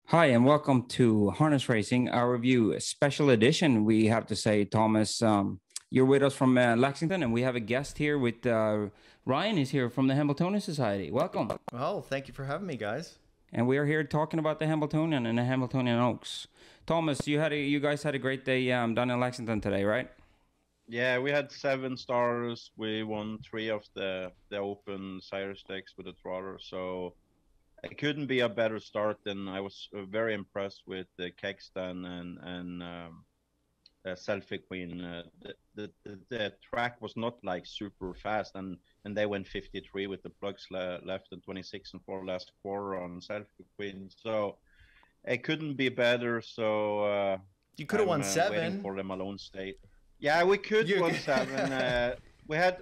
Hi, and welcome to Harness Racing, our review special edition. We have to say, Thomas, you're with us from Lexington, and we have a guest here with Ryan is here from the Hambletonian Society. Welcome. Well, thank you for having me, guys. And we are here talking about the Hambletonian and the Hambletonian Oaks. Thomas, you guys had a great day down in Lexington today, right? Yeah, we had 7 stars. We won 3 of the open sire stakes with the trotter, so it couldn't be a better start. And I was very impressed with the Kegstan and Selfie Queen. The track was not like super fast, and they went 53 with the plugs left and 26 and 4 last quarter on Selfie Queen. So it couldn't be better. So You could have won waiting 7. for the Malone State. Yeah, we could won 7. We have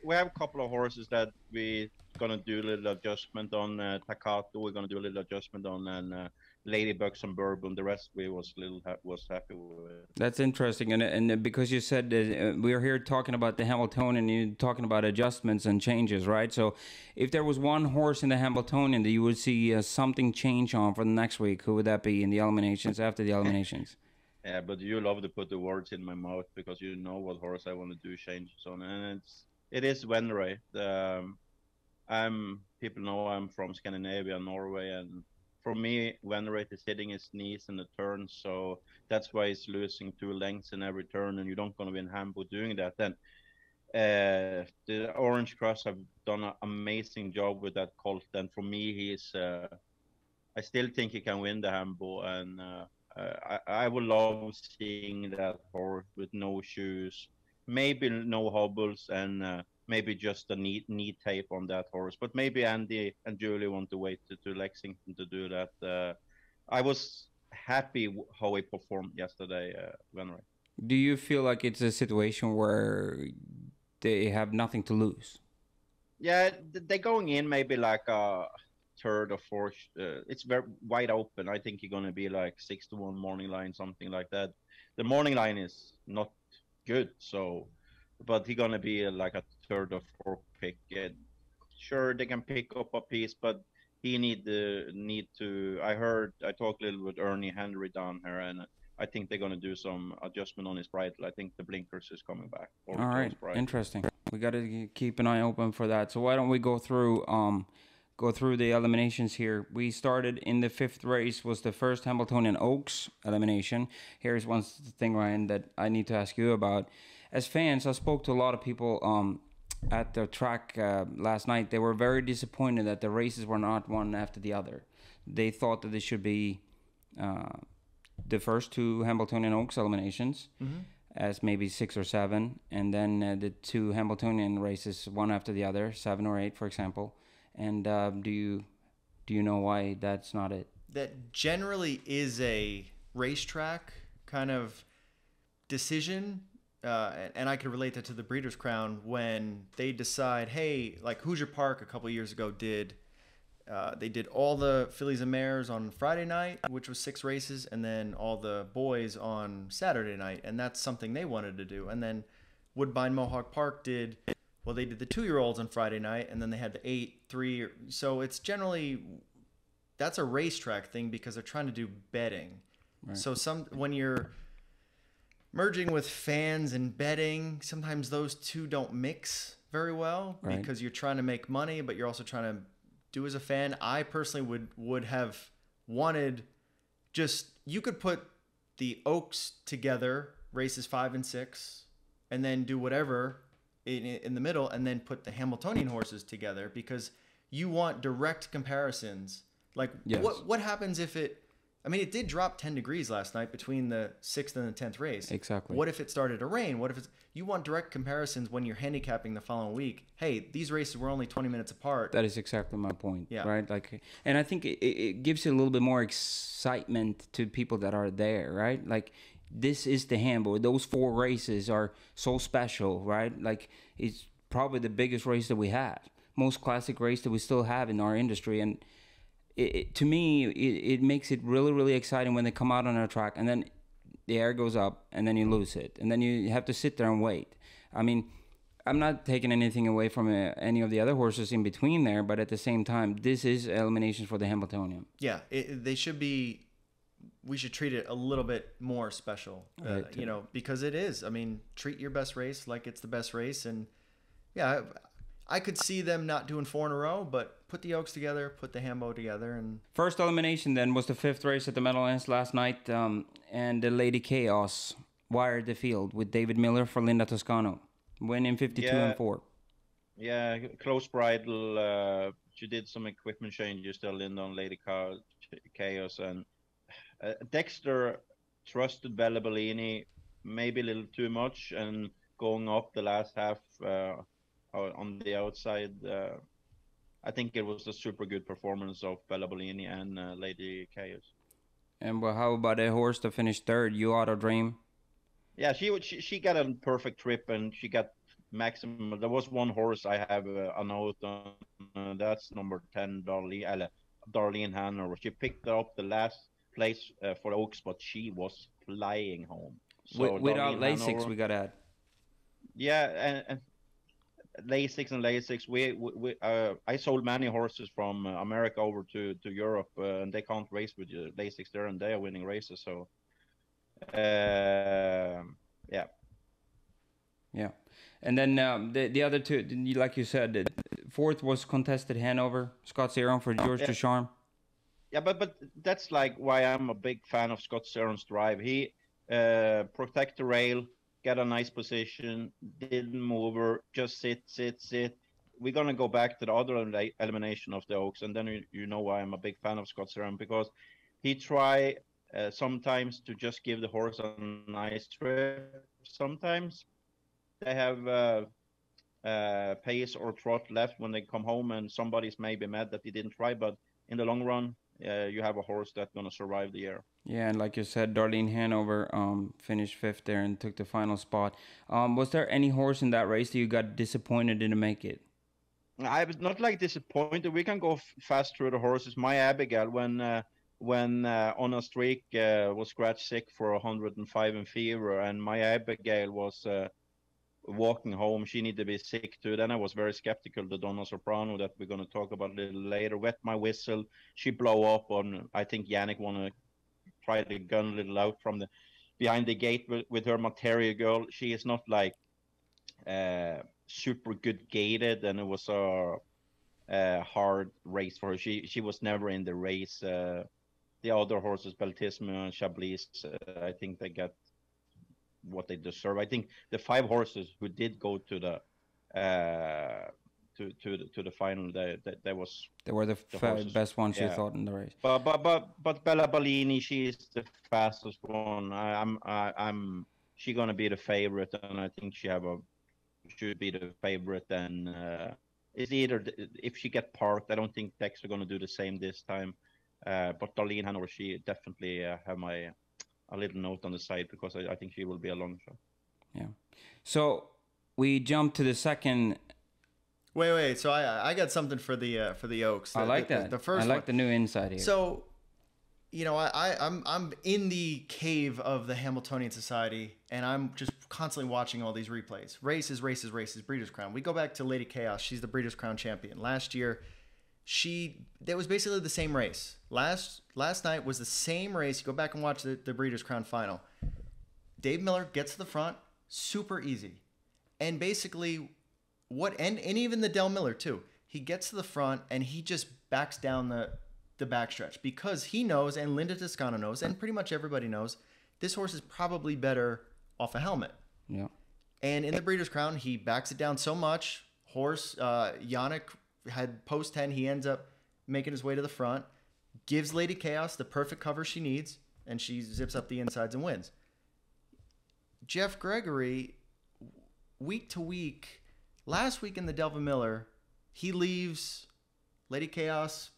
a couple of horses that we gonna do a little adjustment on. Takato, we're gonna do a little adjustment on, and Ladybugs and Bourbon. The rest we was happy with. That's interesting, and because you said we're here talking about the Hambletonian, you're talking about adjustments and changes, right? So, if there was one horse in the Hambletonian that you would see something change on for the next week, who would that be in the eliminations after the eliminations? Yeah, but you love to put the words in my mouth because you know what horse I want to do changes on, and it is Venray. People know I'm from Scandinavia, Norway, and for me, Venray is hitting his knees in the turn, so that's why he's losing 2 lengths in every turn, and you don't gonna win Hambo doing that. Then the Orange Cross have done an amazing job with that colt, and for me, he's. I still think he can win the Hambo, and I would love seeing that horse with no shoes, maybe no hobbles, and maybe just a knee tape on that horse. But maybe Andy and Julio want to wait to Lexington to do that. I was happy how he performed yesterday, Venray. Do you feel like it's a situation where they have nothing to lose? Yeah, they're going in maybe like a third or fourth. It's very wide open. I think you're gonna be like 6-1 morning line, something like that. The morning line is not good, so but he's gonna be like a third or fourth pick. Sure, they can pick up a piece, but he need to. I talked a little with Ernie Henry down here, and I think they're gonna do some adjustment on his bridle. I think the blinkers is coming back. All right, interesting. We got to keep an eye open for that. So why don't we go through the eliminations here. We started in the 5th race, was the first Hambletonian Oaks elimination. Here's one thing, Ryan, that I need to ask you about. As fans, I spoke to a lot of people at the track last night. They were very disappointed that the races were not one after the other. They thought that this should be the first 2 Hambletonian Oaks eliminations, as maybe 6 or 7, and then the 2 Hambletonian races, one after the other, 7 or 8, for example. And do you know why that's not it? That generally is a racetrack kind of decision, and I could relate that to the Breeders' Crown when they decide, hey, like Hoosier Park a couple of years ago did. They did all the fillies and mares on Friday night, which was 6 races, and then all the boys on Saturday night, and that's something they wanted to do. And then Woodbine Mohawk Park did. Well, they did the 2-year-olds on Friday night, and then they had the 8, 3. So it's generally, that's a racetrack thing because they're trying to do betting. Right. So when you're merging with fans and betting, sometimes those two don't mix very well, right? Because you're trying to make money, but you're also trying to do as a fan. I personally would have wanted you could put the Oaks together, races 5 and 6, and then do whatever in the middle, and then put the Hambletonian horses together because you want direct comparisons. Like, yes. What happens if it did drop 10 degrees last night between the 6th and the 10th race. Exactly. What if it started to rain? What if you want direct comparisons when you're handicapping the following week? Hey, these races were only 20 minutes apart. That is exactly my point. Yeah. Right. Like, and I think it gives you a little bit more excitement to people that are there, right? Like, this is the Hambo. Those 4 races are so special, right? Like, it's probably the biggest race that we have, most classic race that we still have in our industry. And to me, it makes it really, really exciting when they come out on our track and then the air goes up and then you lose it. And then you have to sit there and wait. I mean, I'm not taking anything away from any of the other horses in between there, but at the same time, this is eliminations for the Hambletonian. Yeah, they should be we should treat it a little bit more special, you know, because it is. I mean, treat your best race like it's the best race. And yeah, I could see them not doing 4 in a row, but put the Oaks together, put the Hambo together. And first elimination then was the 5th race at the Meadowlands last night, and the LADYCHAOS wired the field with David Miller for Linda Toscano, winning 52 and 4. Yeah, close bridle. She did some equipment changes to Linda on LADYCHAOS, and Dexter trusted Bella Bellini maybe a little too much, and going up the last half on the outside. I think it was a super good performance of Bella Bellini and LADYCHAOS. And well, how about a horse that finished 3rd, You Auto Dream? Yeah, she got a perfect trip, and she got maximum. There was one horse I have a note on. That's number 10, Darlene Hanover. She picked up the last place for Oaks, but she was flying home. So without Darlene Lasix, Hanover, we got to add. Yeah, and Lasix. I sold many horses from America over to Europe, and they can't race with Lasix there, and they are winning races. So, yeah. Yeah. And then the other two, like you said, the 4th was contested Hanover, Scott Zeron for George Ducharme. Yeah, but that's like why I'm a big fan of Scott Zeron's drive. He protect the rail, get a nice position, didn't move her, just sit. We're going to go back to the other elimination of the Oaks, and then you know why I'm a big fan of Scott Zeron, because he try sometimes to just give the horse a nice trip. Sometimes they have pace or trot left when they come home, and somebody's maybe mad that he didn't try, but in the long run, you have a horse that's going to survive the year. Yeah, and like you said, Darlene Hanover finished 5th there and took the final spot. Was there any horse in that race that you got disappointed in to make it? I was not like disappointed. We can go fast through the horses. My Abigail, when on a streak was scratch sick for 105 in fever, and my Abigail was walking home. She needed to be sick too. Then I was very skeptical. The Donna Soprano that we're going to talk about a little later, wet my whistle. She blow up on. I think Yannick want to try to gun a little out from the behind the gate with her Materia girl. She is not like super good gated, and it was a hard race for her. She was never in the race. The other horses, Beltissima and Chablis, I think they got what they deserve. I think the 5 horses who did go to the to the final, they were the 5 best ones you thought in the race. But Bella Bellini, she is the fastest one. She gonna be the favorite, and I think should be the favorite. And it's either if she get parked, I don't think Dex are gonna do the same this time. But Darlene Hanover, she definitely have a little note on the side, because I think she will be a long shot. Yeah. So we jump to the second. Wait. So I got something for the Oaks. I like that. The first. I like the new insight here. So, you know, I'm in the cave of the Hambletonian Society, and I'm just constantly watching all these replays. Races, Breeders' Crown. We go back to LADYCHAOS. She's the Breeders' Crown champion. Last year, that was basically the same race. Last night was the same race. You go back and watch the Breeders' Crown final. Dave Miller gets to the front, super easy. And basically, and even the Del Miller too. He gets to the front and he just backs down the backstretch, because he knows, and Linda Toscano knows, and pretty much everybody knows, this horse is probably better off a helmet. Yeah. And in the Breeders' Crown, he backs it down so much. Horse, Yannick had post 10. He ends up making his way to the front, gives LADYCHAOS the perfect cover she needs, and she zips up the insides and wins. Jeff Gregory, week to week, last week in the Delvin Miller, he leaves LADYCHAOS,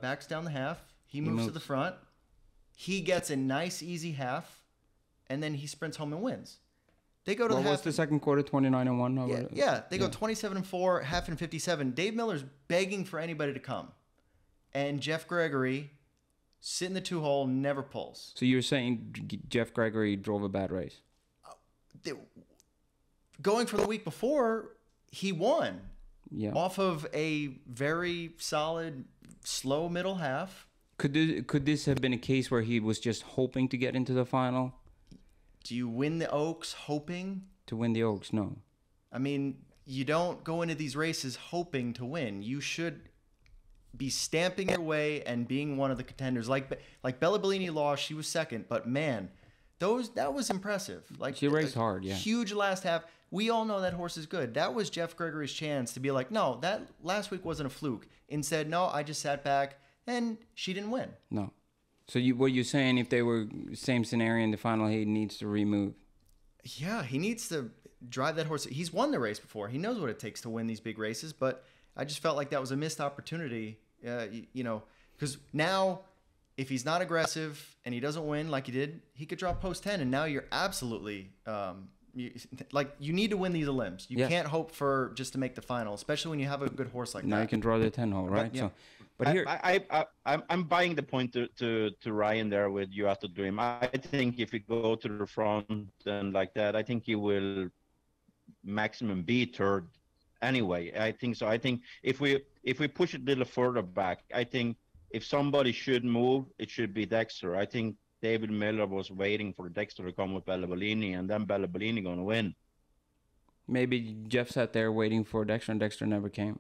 backs down the half. He moves to the front. He gets a nice, easy half, and then he sprints home and wins. They go to the half. What's the second quarter? 29-1. Yeah, they go 27-4, half and 57. Dave Miller's begging for anybody to come, and Jeff Gregory, sit in the 2-hole, never pulls. So you're saying Jeff Gregory drove a bad race? Going from the week before, he won. Yeah. Off of a very solid, slow middle half. Could this have been a case where he was just hoping to get into the final? Do you win the Oaks hoping? To win the Oaks, no. I mean, you don't go into these races hoping to win. You should be stamping your way and being one of the contenders. Like Bella Bellini lost, she was second, but man, that was impressive. Like, she raced hard, yeah. Huge last half. We all know that horse is good. That was Jeff Gregory's chance to be like, no, that last week wasn't a fluke. Instead, no, I just sat back and she didn't win. No. So what you're saying, if they were same scenario in the final, he needs to remove? Yeah, he needs to drive that horse. He's won the race before. He knows what it takes to win these big races, but I just felt like that was a missed opportunity, you know, because now if he's not aggressive and he doesn't win like he did, he could drop post 10, and now you're absolutely you need to win these Elims. You can't hope for just to make the final, especially when you have a good horse like that. Now you can draw the 10 hole, right? Yeah. But here, I'm buying the point to Ryan there with you have to do him. I think if you go to the front and like that, I think he will maximum be third anyway. I think so. I think if we push it a little further back, I think if somebody should move, it should be Dexter. I think David Miller was waiting for Dexter to come with Bella Bellini, and then Bella Bellini going to win. Maybe Jeff sat there waiting for Dexter, and Dexter never came.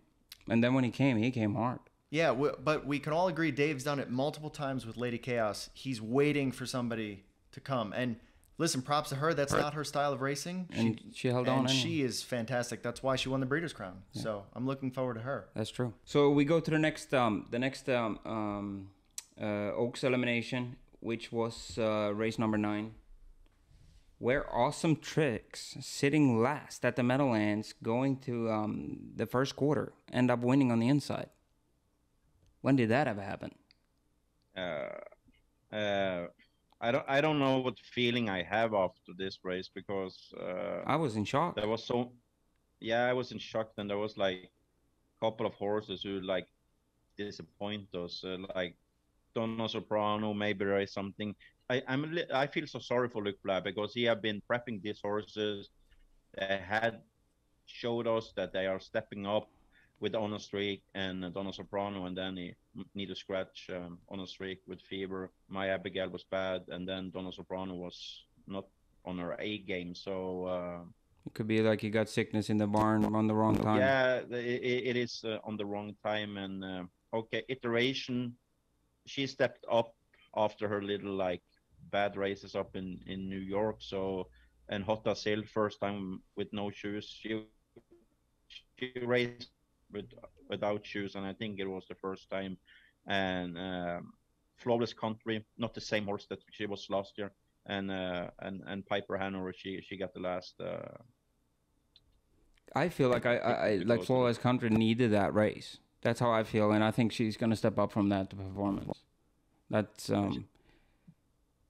And then when he came hard. Yeah, but we can all agree Dave's done it multiple times with LADYCHAOS. He's waiting for somebody to come. And listen, props to her. That's not her style of racing. And she held on. And she is fantastic. That's why she won the Breeders' Crown. Yeah. So I'm looking forward to her. That's true. So we go to the next Oaks elimination, which was race number 9, where Awesome Tricks, sitting last at the Meadowlands, going to the first quarter, end up winning on the inside. When did that ever happen? I don't know what feeling I have after this race, because I was in shock. There was I was in shock. And there was like a couple of horses who like disappoint us, like Donna Soprano. Maybe there is something. I feel so sorry for Luc Black, because he have been prepping these horses. They had showed us that they are stepping up with On Streak and Donna Soprano, and then he need to scratch On Streak with Fever. My Abigail was bad, and then Donna Soprano was not on her A game. So it could be like he got sickness in the barn on the wrong time. Yeah, it is on the wrong time. And okay, iteration. She stepped up after her little like bad races up in New York. So, and Hotta Sil, first time with no shoes. She raced without shoes, and I think it was the first time. And Flawless Country, not the same horse that she was last year. And Piper Hanover, she got the last. I feel like I like Flawless Country needed that race. That's how I feel, and I think she's gonna step up from that to performance. That's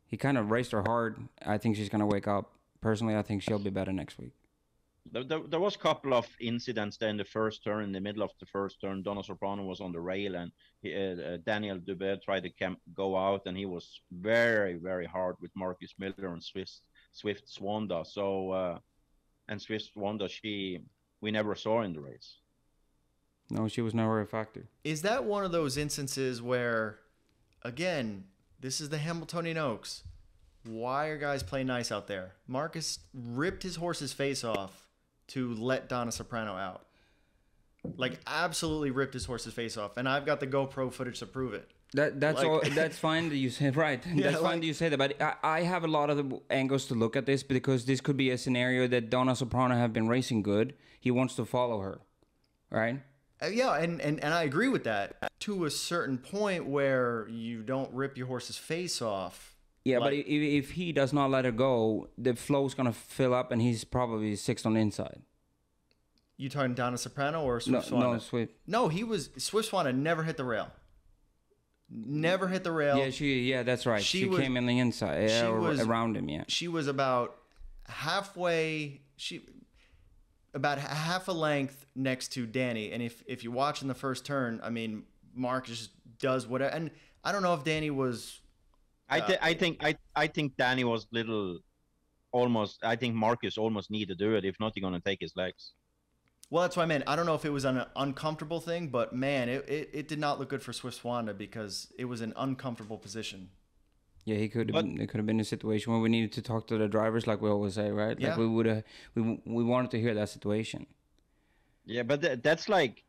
he kind of raced her hard. I think she's gonna wake up. Personally, I think she'll be better next week. There was a couple of incidents there in the first turn. In the middle of the first turn, Donna Soprano was on the rail, and Daniel Dubé tried to go out, and he was very, very hard with Marcus Miller and Swift Swanda. So, and Swift Swanda, we never saw in the race. No, she was never a factor. Is that one of those instances where, again, this is the Hambletonian Oaks. Why are guys playing nice out there? Marcus ripped his horse's face off to let Donna Soprano out. Like, absolutely ripped his horse's face off. And I've got the GoPro footage to prove it. That's fine that you say right. Yeah, that's fine that you say that. But I have a lot of the angles to look at this, because this could be a scenario that Donna Soprano have been racing good. He wants to follow her, right? Yeah, and I agree with that to a certain point where you don't rip your horse's face off. Yeah, but if he does not let her go, the flow's going to fill up, and he's probably 6th on the inside. You talking Donna Soprano or Swift Swan? No, Swift. No, Swift Swan never hit the rail. Never hit the rail. Yeah, that's right. She came in the inside, around him, yeah. She was about halfway, about half a length next to Danny. And if you watch in the first turn, I mean, Mark just does whatever. And I don't know if Danny was... I think Danny was little, almost. I think Marcus almost need to do it. If not, he's gonna take his legs. Well, that's what I meant. I don't know if it was an uncomfortable thing, but man, it did not look good for Swift Wanda because it was an uncomfortable position. Yeah, he could have. It could have been a situation where we needed to talk to the drivers, like we always say, right? Yeah. Like we would have. We wanted to hear that situation. Yeah, but that's like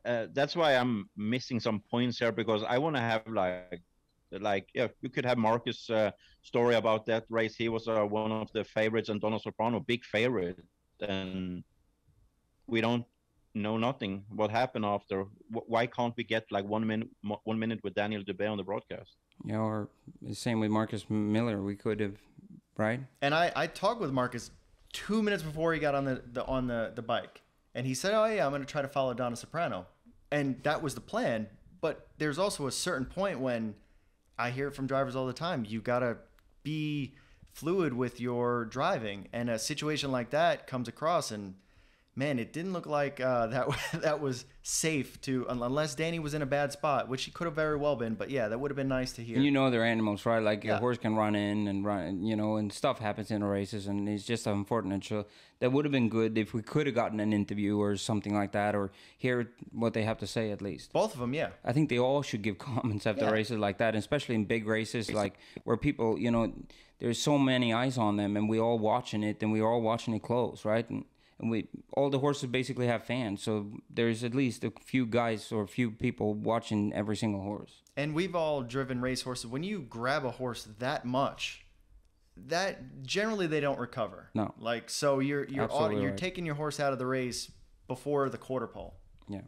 that's why I'm missing some points here, because I want to have like yeah, you could have Marcus' story about that race. He was one of the favorites, and Donna Soprano big favorite, and we don't know nothing what happened after. Why can't we get like 1 minute with Daniel Dubé on the broadcast? Yeah, or the same with Marcus Miller. We could have, right? And I talked with Marcus 2 minutes before he got on the bike, and he said, "Oh yeah, I'm going to try to follow Donna Soprano," and that was the plan. But there's also a certain point when I hear it from drivers all the time. You got to be fluid with your driving, and a situation like that comes across, and man, it didn't look like that was safe to, unless Danny was in a bad spot, which he could have very well been. But yeah, that would have been nice to hear. You know, they're animals, right? Like Yeah. a horse can run in and run, you know, and stuff happens in the races, and it's just unfortunate. So that would have been good if we could have gotten an interview or something like that, or hear what they have to say at least. Both of them, yeah. I think they all should give comments after Yeah. races like that, especially in big races, like where people, you know, there's so many eyes on them, and we all watching it, and we're all watching it close, right? And we all the horses basically have fans, so there's at least a few guys or a few people watching every single horse. And we've all driven race horses. When you grab a horse that much, that generally they don't recover. No. Like, so you're Absolutely right. taking your horse out of the race before the quarter pole. Yeah,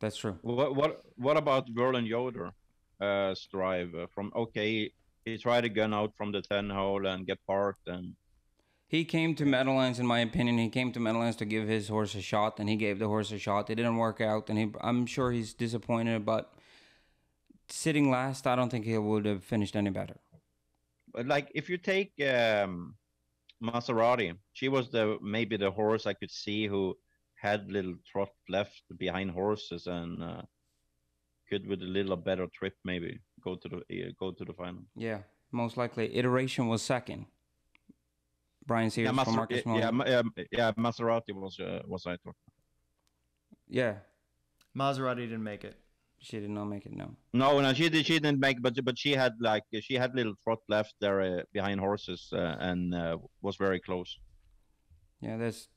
that's true. What about Verlin Yoder drive from? Okay, he tried to gun out from the 10 hole and get parked, and He came to Meadowlands, in my opinion. He came to Meadowlands to give his horse a shot, and he gave the horse a shot. It didn't work out, and I'm sure he's disappointed. But sitting last, I don't think he would have finished any better. But like if you take Maserati, she was maybe the horse I could see who had little trot left behind horses, and could with a little better trip maybe go to the final. Yeah, most likely. Iteration was second. Brian Sears from Marcus Miller. Maserati was I thought. Yeah, Maserati didn't make it. she did not make it. No. No, she didn't make, but she had little trot left there behind horses and was very close. Yeah, that's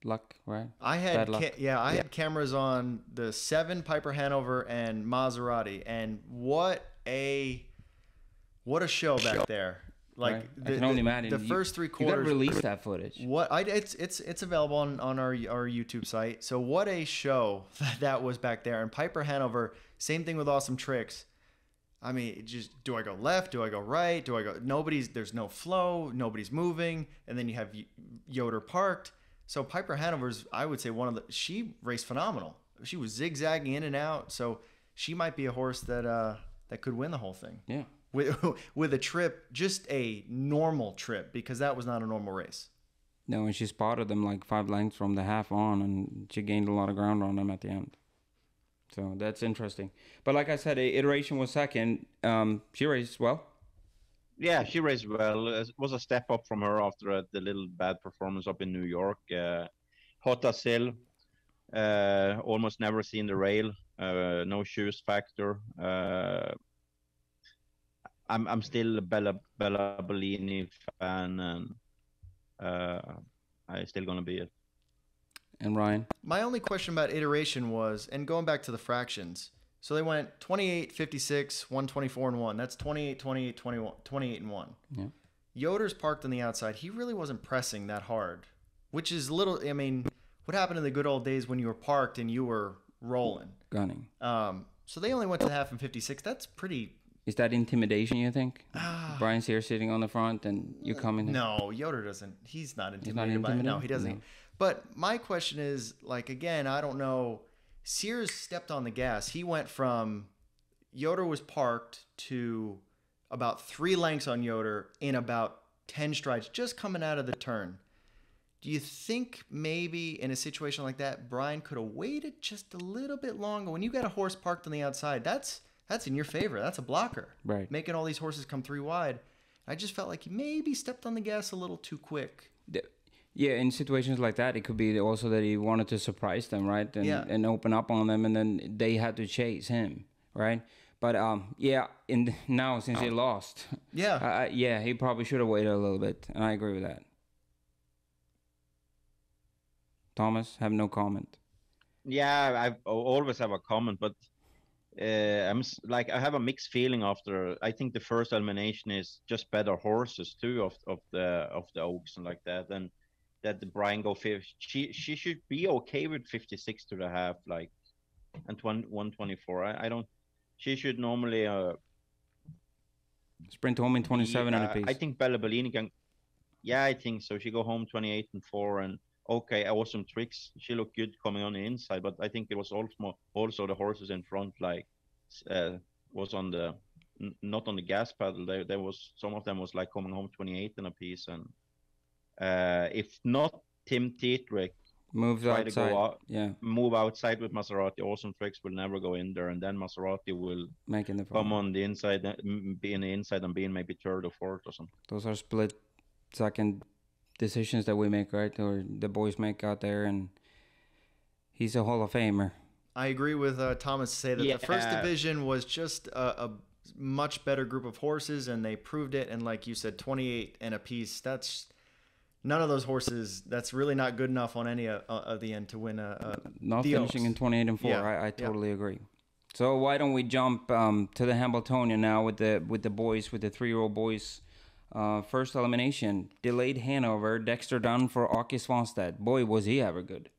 luck, right? I Bad had luck. I had cameras on the 7 Piper Hanover and Maserati, and what a show back there. Like Right. I can only imagine. the first 3 You gotta quarters. release that footage. It's available on our YouTube site. So what a show that was back there. And Piper Hanover, same thing with Awesome Tricks. I mean, just do I go left? Do I go right? Do I go? There's no flow. Nobody's moving. And then you have Yoder parked. So Piper Hanover's, I would say, she raced phenomenal. She was zigzagging in and out. So she might be a horse that could win the whole thing. Yeah. With a trip, just a normal trip, because that was not a normal race. No, and she spotted them like 5 lengths from the half on, and she gained a lot of ground on them at the end. So that's interesting. But like I said, Iteration was second. She raced well. Yeah, she raced well. It was a step up from her after the little bad performance up in New York. Hot as Hill, almost never seen the rail. No shoes factor. I'm still a Bella Bellini fan, and I'm still gonna be it. And Ryan? My only question about Iteration was, and going back to the fractions, so they went 28, 56, 124, and 1. That's 28, 28, 21, 28, and 1. Yeah. Yoder's parked on the outside. He really wasn't pressing that hard, which is little. I mean, what happened in the good old days when you were parked and you were rolling? Gunning. So they only went to the half in 56. That's pretty. Is that intimidation, you think? Brian's here sitting on the front and you come in? No, Yoder doesn't. He's not intimidated by it. intimidated? No, he doesn't. No. But my question is, like, again, I don't know. Sears stepped on the gas. He went from Yoder was parked to about 3 lengths on Yoder in about 10 strides, just coming out of the turn. Do you think maybe in a situation like that, Brian could have waited just a little bit longer? When you got a horse parked on the outside, that's in your favor. That's a blocker. Right. Making all these horses come 3 wide. I just felt like he maybe stepped on the gas a little too quick. Yeah, in situations like that, it could be also that he wanted to surprise them, right? And, Yeah. and open up on them, and then they had to chase him, right? But yeah, now since he lost, Yeah. yeah, he probably should have waited a little bit, and I agree with that. Thomas, have no comment. Yeah, I always have a comment, but like I have a mixed feeling after. I think the first elimination is just better horses too of the Oaks and like that, and that the Brian go 50. She should be okay with 56 to the half, like, and 124. I don't. She should normally Sprint home in 27 and a piece. I think Bella Bellini can. Yeah, I think so. She go home 28 and 4, and okay, awesome tricks. She looked good coming on the inside, but I think it was also the horses in front, like, was on the not on the gas pedal. There was some of them was like coming home 28 and a piece, and if not Tim Tetrick moves try outside, to go out, yeah, move outside with Maserati, awesome tricks will never go in there, and then Maserati will making the come on the inside, be in the inside and being maybe third or fourth or something. Those are split second decisions that we make, right? Or the boys make out there, and he's a Hall of Famer. I agree with Thomas to say that the first division was just a much better group of horses, and they proved it. And like you said, 28 and a piece, that's none of those horses, that's really not good enough on any of the end to win not finishing in 28 and 4. Yeah. I totally agree. So why don't we jump to the Hambletonian now with the boys, with the 3-year-old boys. First elimination, delayed Hanover, Dexter Dunn for Åke Svanstedt. Boy, was he ever good.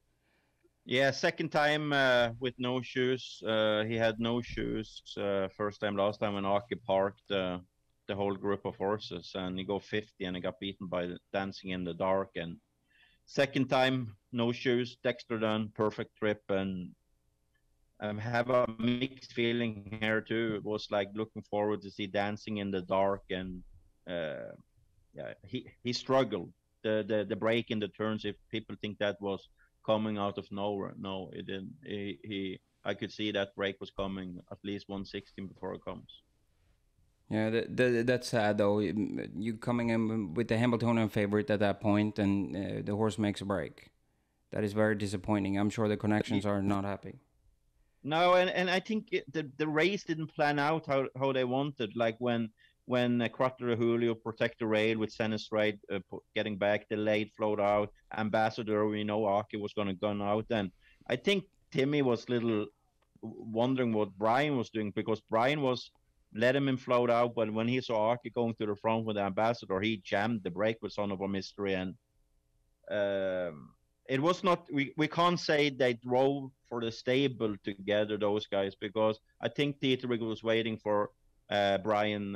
Yeah, second time with no shoes. He had no shoes first time. Last time when Åke parked the whole group of horses, and he go 50 and he got beaten by Dancing in the Dark. And second time, no shoes, Dexter Dunn, perfect trip, and have a mixed feeling here too. It was like looking forward to see Dancing in the Dark, and yeah, he struggled. The break in the turns, if people think that was coming out of nowhere, no, it didn't. I could see that break was coming at least 116 before it comes. Yeah, that's sad though. You coming in with the Hambletonian favorite at that point, and the horse makes a break. That is very disappointing. I'm sure the connections are not happy. No, and I think the race didn't plan out how they wanted. Like when CUATRO Julio protect the rail with Senistride getting back, the late float out, Ambassador, we know Åke was going to gun out. And I think Timmy was little wondering what Brian was doing, because Brian was letting him float out, but when he saw Åke going to the front with the Ambassador, he jammed the brake with Son of a Mystery. And it was not, we can't say they drove for the stable together, those guys, because I think Dietrich was waiting for Brian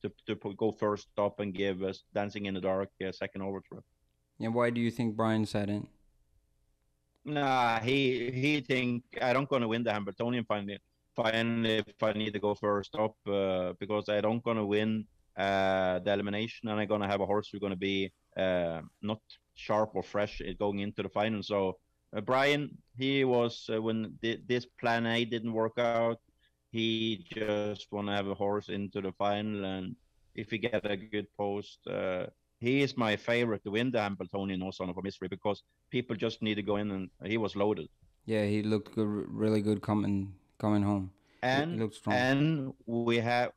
to go first stop and give us Dancing in the Dark second overthrow. And why do you think Brian sat in? Nah, he think I don't gonna win the Hambletonian finally if I need to go first up, because I don't gonna win the elimination, and I'm gonna have a horse who's gonna be not sharp or fresh going into the final. So Brian, he was when this plan A didn't work out, he just want to have a horse into the final, and if he get a good post, he is my favorite to win the Hambletonian or Son of a Mystery, because people just need to go in, and he was loaded. Yeah, he looked good, really good coming home. And he looked strong. And we have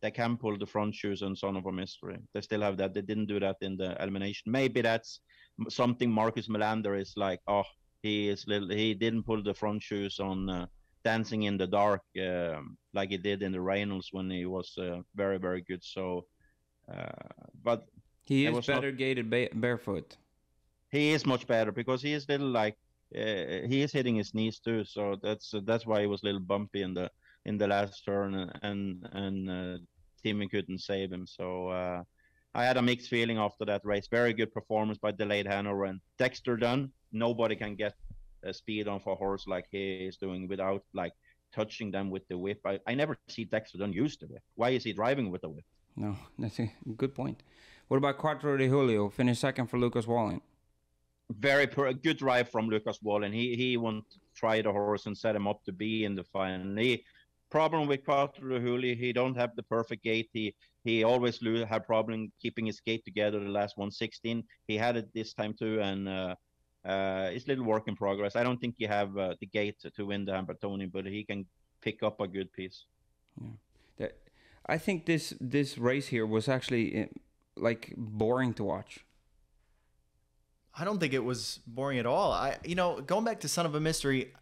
they can pull the front shoes on Son of a Mystery. They still have that. They didn't do that in the elimination. Maybe that's something Marcus Melander is like, oh, he didn't pull the front shoes on Dancing in the Dark like he did in the Reynolds when he was very, very good. So, but he is better gated barefoot. He is much better, because he is little like he is hitting his knees too. So that's why he was a little bumpy in the last turn, and Timmy couldn't save him. So I had a mixed feeling after that race. Very good performance by Delayed Hanover, and Dexter Dunn. Nobody can get speed on for a horse like he is doing without like touching them with the whip. I never see Dexter Dunn use the whip. Why is he driving with the whip? No, that's a good point. What about CUATRO de Julio? Finished second for Lucas Wallin. Very good drive from Lucas Wallin. He wanted to try the horse and set him up to be in the final. problem with Quattro Julio, he don't have the perfect gait. He always have problem keeping his gait together. The last 116, he had it this time too, and it's a little work in progress. I don't think you have the gait to win the Hambletonian, but he can pick up a good piece. Yeah. I think this race here was actually like boring to watch. I don't think it was boring at all. Going back to Son of a Mystery,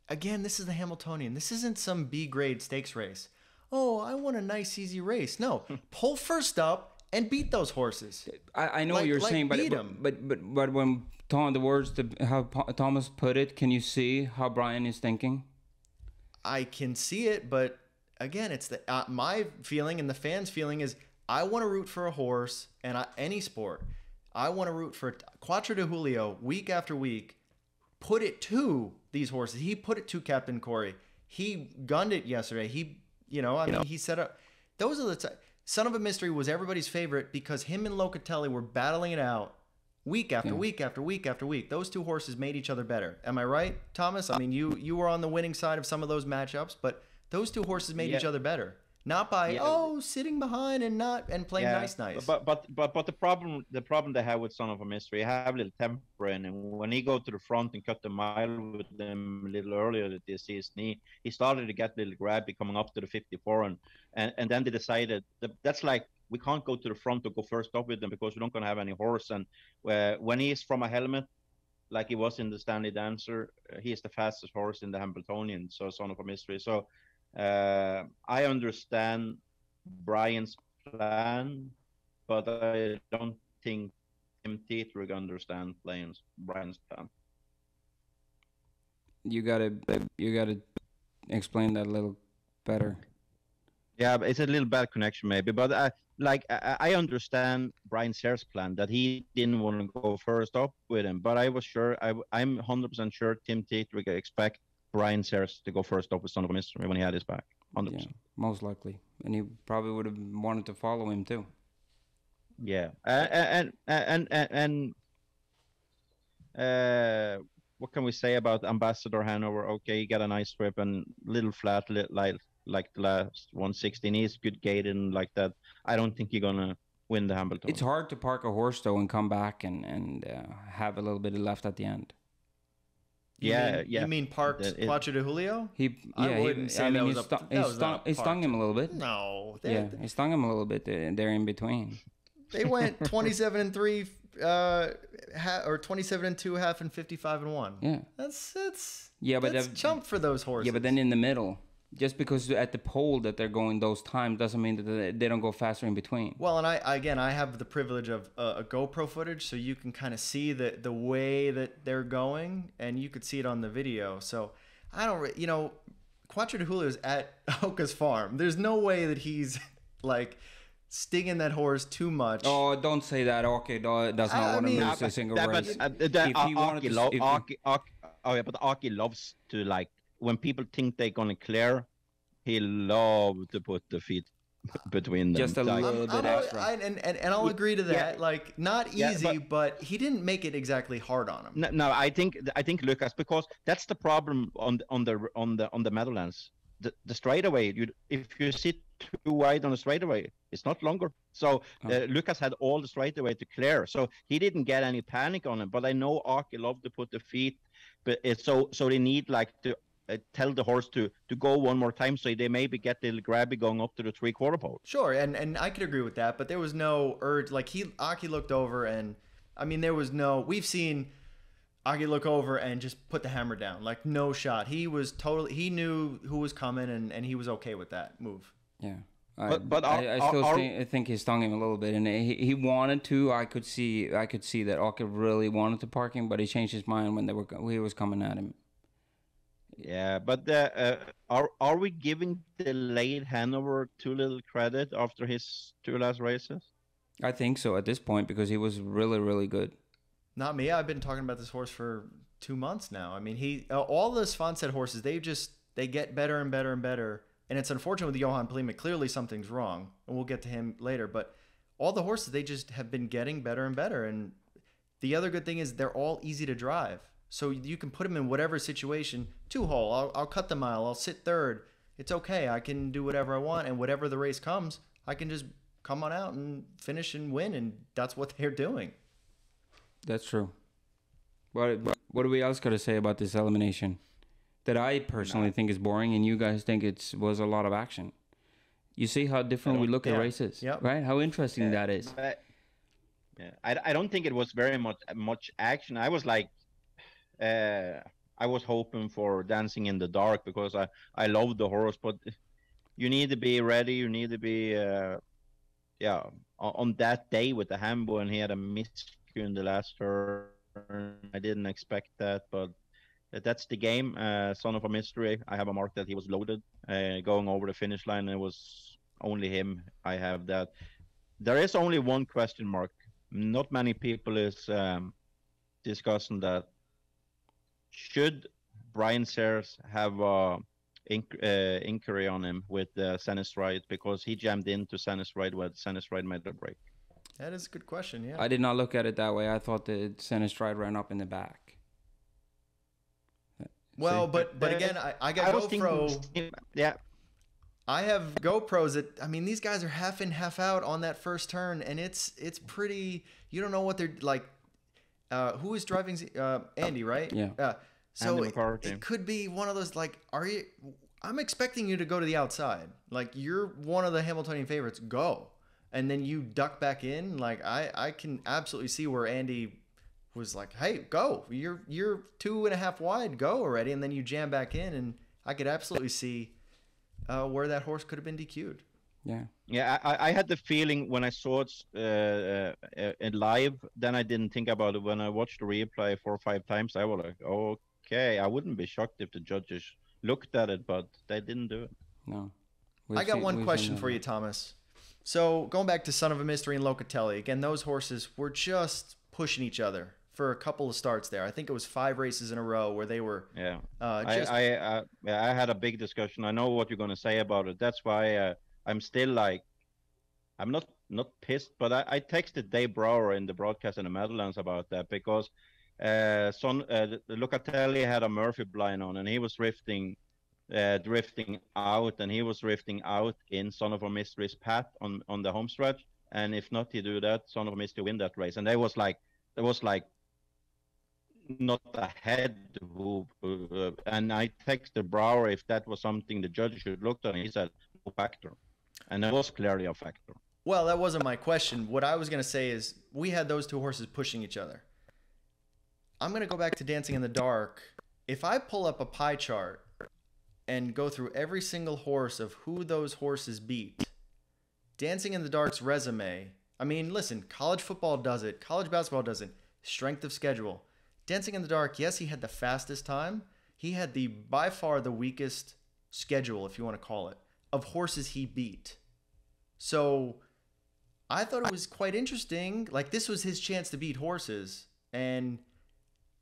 again, this is the Hambletonian. This isn't some B-grade stakes race. Oh, I want a nice, easy race. No, pull first up and beat those horses. I know what you're saying, but when the words to how Thomas put it, can you see how Brian is thinking? I can see it, but again, it's my feeling and the fans' feeling is I want to root for a horse and any sport. I want to root for Quattro de Julio week after week. Put it to these horses. He put it to Captain Corey. He gunned it yesterday. He set up. Those are the Son of a Mystery was everybody's favorite because him and Locatelli were battling it out week after week after week after week. Those two horses made each other better. Am I right, Thomas? I mean, you were on the winning side of some of those matchups, but those two horses made each other better. Not by sitting behind and playing nice. But the problem they have with Son of a Mystery, I have a little temper in him. When he go to the front and cut the mile with them a little earlier this season, he started to get a little grabby coming up to the 54, and then they decided that's like we can't go to the front or go first up with them because we're not going to have any horse. And when he's from a helmet, like he was in the Stanley Dancer, he is the fastest horse in the Hambletonian. So Son of a Mystery. So. I understand Brian's plan, but I don't think Tim Tetrick understands Brian's plan. You gotta explain that a little better. Yeah, but it's a little bad connection maybe, but I understand Brian Sayre's plan that he didn't want to go first up with him, but I was sure I'm 100% sure Tim Tetrick expect Brian Sayre to go first up with Son of a Mystery when he had his back. 100%. Yeah, most likely. And he probably would have wanted to follow him too. Yeah. And what can we say about Ambassador Hanover? Okay, he got a nice trip and little flat like the last 116. He's good gated and like that. I don't think he's gonna win the Hambletonian. It's hard to park a horse though and come back and have a little bit left at the end. You mean parked Quattro de Julio? He stung him a little bit. No. He stung him a little bit there in between. They went 27-3, or 27-2 half and 55-1. Yeah. That's chump for those horses. Yeah, but then in the middle, just because at the pole that they're going those times doesn't mean that they don't go faster in between. Well, and I have the privilege of a GoPro footage, so you can kind of see the way that they're going, and you could see it on the video. So I don't, Quattro de Julio is at Oaks Farm. There's no way that he's like stinging that horse too much. Oh, don't say that. Okay, does not want to lose a single race. But Aki loves to like. When people think they're gonna clear, he loves to put the feet between them. Just a little bit extra. And I'll agree to that. Yeah. Like not easy, but he didn't make it exactly hard on him. No, I think Lucas, because that's the problem on the Meadowlands. The straightaway, if you sit too wide on the straightaway, it's not longer. So Lucas had all the straightaway to clear, so he didn't get any panic on him. But I know Aki loved to put the feet, but so they need like to. Tell the horse to go one more time so they maybe get the little grabby going up to the 3/4 pole. Sure, and I could agree with that, but there was no urge. Like Aki looked over, and I mean there was no. We've seen Aki look over and just put the hammer down, like no shot. He knew who was coming, and he was okay with that move. Yeah, I still think he stung him a little bit, and he wanted to. I could see that Aki really wanted to park him, but he changed his mind when he was coming at him. Yeah, but are we giving the late Hanover too little credit after his two last races? I think so at this point because he was really, really good. Not me. I've been talking about this horse for 2 months now. I mean, all the Svanset horses, they get better and better and better. And it's unfortunate with Johan PALEMA. Clearly something's wrong, and we'll get to him later. But all the horses, they just have been getting better and better. And the other good thing is they're all easy to drive. So you can put them in whatever situation. 2-hole, I'll cut the mile, I'll sit third. it's okay. I can do whatever I want, and whatever the race comes, I can just come on out and finish and win, and that's what they're doing. That's true. What do we else got to say about this elimination that I personally think is boring and you guys think it was a lot of action? You see how different we look at races, right? How interesting that is. I don't think it was very much action. I was like, I was hoping for Dancing in the Dark because I love the horse, but you need to be ready. You need to be, on that day with the Hambo, and he had a miscue in the last turn. I didn't expect that, but that's the game. Son of a Mystery. I have a mark that he was loaded, going over the finish line. It was only him. I have that. There is only one question mark. Not many people is discussing that. Should Brian Sayers have inquiry on him with Senna's Ride because he jammed into Senna's Ride when Senna's Ride made a break? That is a good question, yeah. I did not look at it that way. I thought the Senna's Stride ran up in the back. Well, but again, I got GoPro. Yeah. I have GoPros that, I mean, these guys are half in, half out on that first turn, and it's pretty, you don't know what they're like. Who is driving? Andy, right? Yeah. So it could be one of those, like, I'm expecting you to go to the outside. Like, you're one of the Hambletonian favorites, go. And then you duck back in. Like, I can absolutely see where Andy was like, hey, go. You're 2.5 wide, go already. And then you jam back in, and I could absolutely see where that horse could have been DQ'd. Yeah, I had the feeling when I saw it in live, then I didn't think about it. When I watched the replay 4 or 5 times, I was like, okay, I wouldn't be shocked if the judges looked at it, but they didn't do it. No. I got one question for you, Thomas. So going back to Son of a Mystery and Locatelli, again, those horses were just pushing each other for a couple of starts there. I think it was 5 races in a row where they were. Yeah. I had a big discussion. I know what you're going to say about it. That's why I'm still like, I'm not pissed, but I texted Dave Brower in the broadcast in the Meadowlands about that because Locatelli had a Murphy blind on and he was drifting out, and he was drifting out in Son of a Mystery's path on the home stretch. And if not, he do that, Son of a Mystery win that race. And there was like not a head move. And I texted Brower if that was something the judge should look at, and he said no factor. And it was clearly a factor. Well, that wasn't my question. What I was going to say is we had those 2 horses pushing each other. I'm going to go back to Dancing in the Dark. If I pull up a pie chart and go through every single horse of who those horses beat, Dancing in the Dark's resume, I mean, listen, college football does it. College basketball does it. Strength of schedule. Dancing in the Dark, yes, he had the fastest time. He had by far the weakest schedule, if you want to call it, of horses he beat. So I thought it was quite interesting. Like, this was his chance to beat horses. And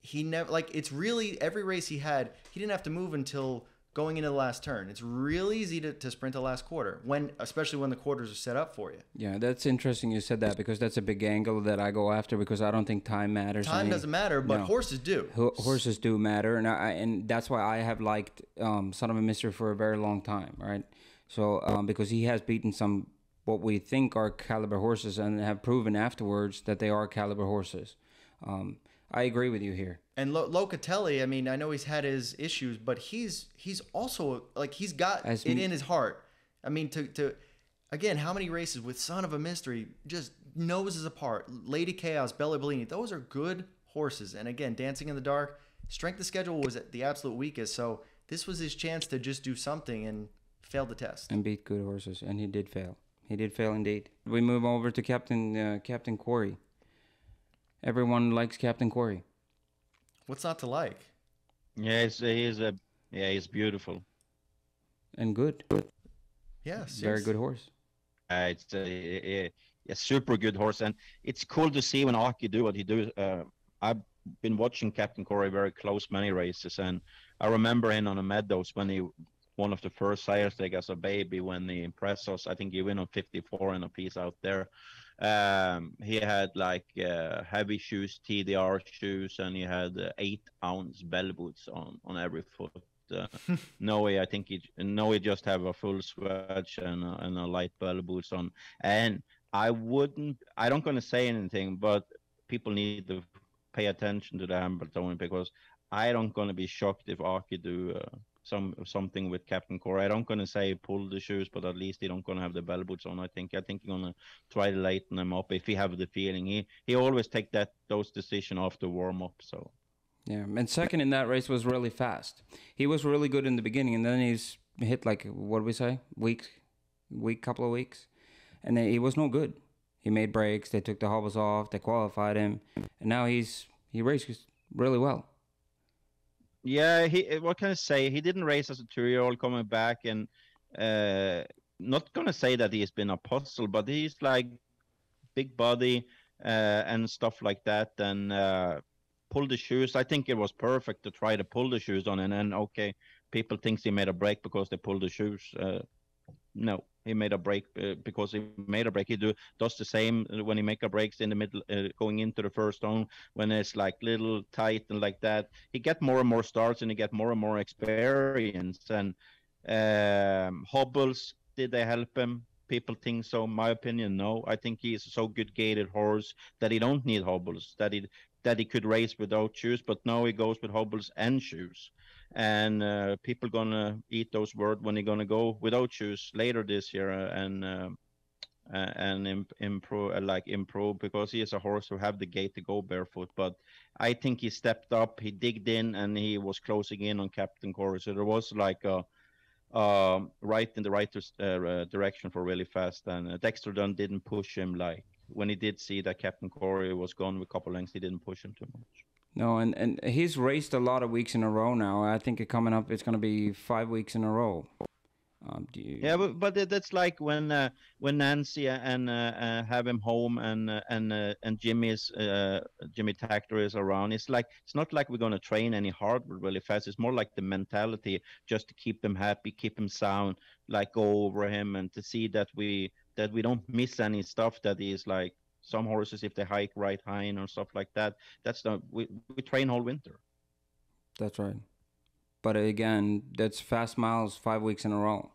he never, like, it's really every race he had, he didn't have to move until going into the last turn. It's really easy to sprint the last quarter, especially when the quarters are set up for you. Yeah, that's interesting you said that because that's a big angle that I go after because I don't think time matters. Time doesn't matter, but horses do. Horses do matter, and that's why I have liked Son of a Mystery for a very long time, right? So because he has beaten some what we think are caliber horses and have proven afterwards that they are caliber horses. I agree with you here. And Locatelli, I mean, I know he's had his issues, but he's also, like, he's got it in his heart. I mean, to again, how many races with Son of a Mystery, just noses apart, LADYCHAOS, Bella Bellini, those are good horses. And again, Dancing in the Dark, strength of schedule was at the absolute weakest. So this was his chance to just do something and failed the test. And beat good horses, and he did fail. He did fail indeed. We move over to Captain Corey. Everyone likes Captain Corey. What's not to like? Yeah, he's beautiful. And good. Yes. Very good horse. It's a super good horse, and it's cool to see when Aki do what he do. I've been watching Captain Corey very close many races, and I remember him on the Meadows when he one of the first sires leg as a baby when he impressed us. I think he went on 54 and a piece out there. He had like heavy shoes, TDR shoes, and he had 8-ounce bell boots on every foot. Noe, I think Noe just have a full swatch and a light bell boots on. And I don't gonna say anything, but people need to pay attention to the Hambletonian, because I don't gonna be shocked if Aki do something with Captain Corey. I don't gonna say pull the shoes, but at least he don't gonna have the bell boots on. I think he's gonna try to lighten them up if he have the feeling. He always take those decisions after warm up. So yeah, and second in that race was really fast. He was really good in the beginning, and then he's hit like, what do we say, couple of weeks, and then he was no good. He made breaks. They took the hobbles off. They qualified him, and now he races really well. Yeah, what can I say? He didn't race as a 2-year-old coming back, and not gonna say that he's been a puzzle, but he's like big body and stuff like that, and pull the shoes. I think it was perfect to try to pull the shoes on, and then okay, people thinks he made a break because they pulled the shoes. No, he made a break because he made a break. He does the same when he make a breaks in the middle, going into the first zone when it's like little tight and like that. He get more and more starts, and he get more and more experience. And hobbles, did they help him? People think so. My opinion, no. I think he is a so good gated horse that he don't need hobbles. That he could race without shoes, but now he goes with hobbles and shoes. And people gonna eat those words when he gonna go without shoes later this year and improve, because he is a horse who have the gait to go barefoot. But I think he stepped up, he digged in, and he was closing in on Captain Corey. So there was like a right in the right direction for really fast. And Dexter Dunn didn't push him, like when he did see that Captain Corey was gone with a couple lengths, he didn't push him too much. No, and he's raced a lot of weeks in a row now. I think coming up, it's going to be 5 weeks in a row. Yeah, but that's like when Nancy and have him home and Jimmy Tactor is around. It's not like we're gonna train any hard really fast. It's more like the mentality, just to keep him happy, keep him sound, like go over him, and to see that we don't miss any stuff that is like. Some horses, if they hike right hind or stuff like that, we train all winter. That's right. But again, that's fast miles 5 weeks in a row.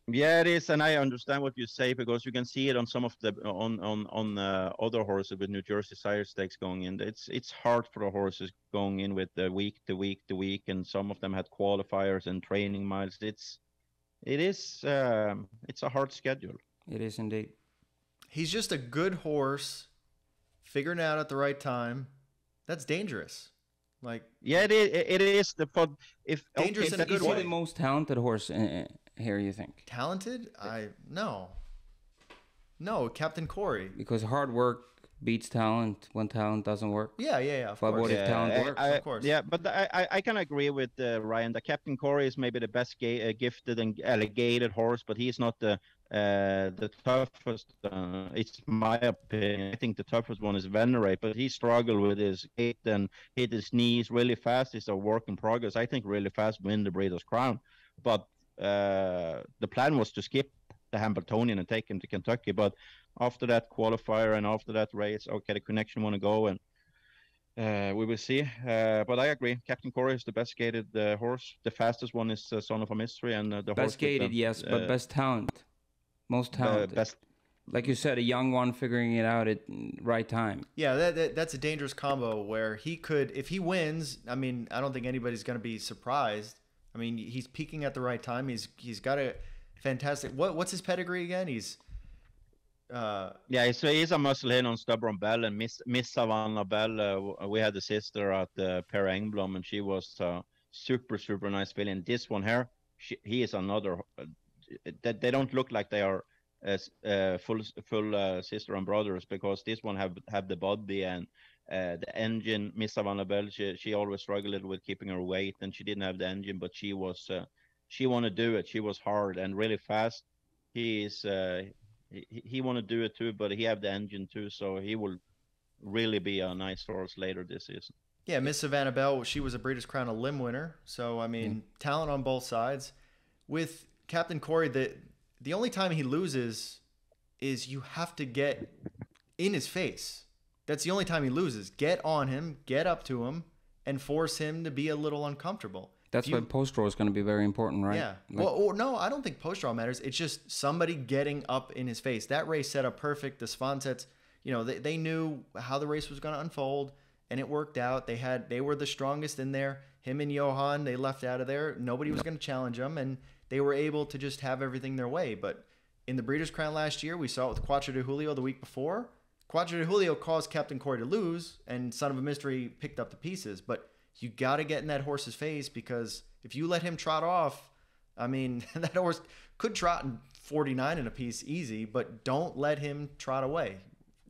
Yeah, it is, and I understand what you say, because you can see it on some of the other horses with New Jersey Sire Stakes going in. It's hard for the horses going in with the week to week, and some of them had qualifiers and training miles. It's a hard schedule. It is indeed. He's just a good horse, figuring it out at the right time. That's dangerous. Like, yeah, it is. Dangerous in a good way. The most talented horse here, you think? Talented? No, Captain Corey. Because hard work beats talent when talent doesn't work. Yeah, of course. What if talent works? Of course. Yeah, but I can agree with Ryan that Captain Corey is maybe the best gifted and gated horse, but he's not the toughest. It's my opinion. I think the toughest one is Venerate, but he struggled with his gait and hit his knees really fast. It's a work in progress. I think really fast win the Breeders' Crown, but the plan was to skip the Hambletonian and take him to Kentucky. But after that qualifier and after that race, okay, the connection want to go, and we will see. But I agree, Captain Corey is the best gated horse. The fastest one is Son of a Mystery, and the best gated, yes, but best talent, most talented. Best, like you said, a young one figuring it out at right time. Yeah, that's a dangerous combo where he could, if he wins, I mean, I don't think anybody's going to be surprised. I mean, he's peaking at the right time. He's got a fantastic. What's his pedigree again? He's so he's a muscle in on Stubborn Bell, and Miss Savannah Bell. We had a sister at Per Engblom, and she was super nice filly. This one here, he is another. They don't look like they are full sister and brothers, because this one have the body and the engine. Miss Savannah Bell, she always struggled a little with keeping her weight, and she didn't have the engine, but she was she want to do it. She was hard and really fast. He want to do it too, but he have the engine too, so he will really be a nice horse later this season. Yeah, Miss Savannah Bell, she was a Breeders' Crown Elim winner, so I mean, talent on both sides. With Captain Corey, the only time he loses is you have to get in his face. That's the only time he loses. Get on him, get up to him, and force him to be a little uncomfortable. That's why post-draw is going to be very important, right? Yeah. Like, Well, no, I don't think post-draw matters. It's just somebody getting up in his face. That race set up perfect. The Svensets, you know, they knew how the race was going to unfold, and it worked out. They were the strongest in there. Him and Johan, they left out of there. Nobody was going to challenge them, and they were able to just have everything their way. But in the Breeders' Crown last year, we saw it with CUATRO de Julio the week before. CUATRO de Julio caused Captain Corey to lose, and Son of a Mystery picked up the pieces. But you got to get in that horse's face, because if you let him trot off, I mean, that horse could trot in 49 in a piece easy, but don't let him trot away.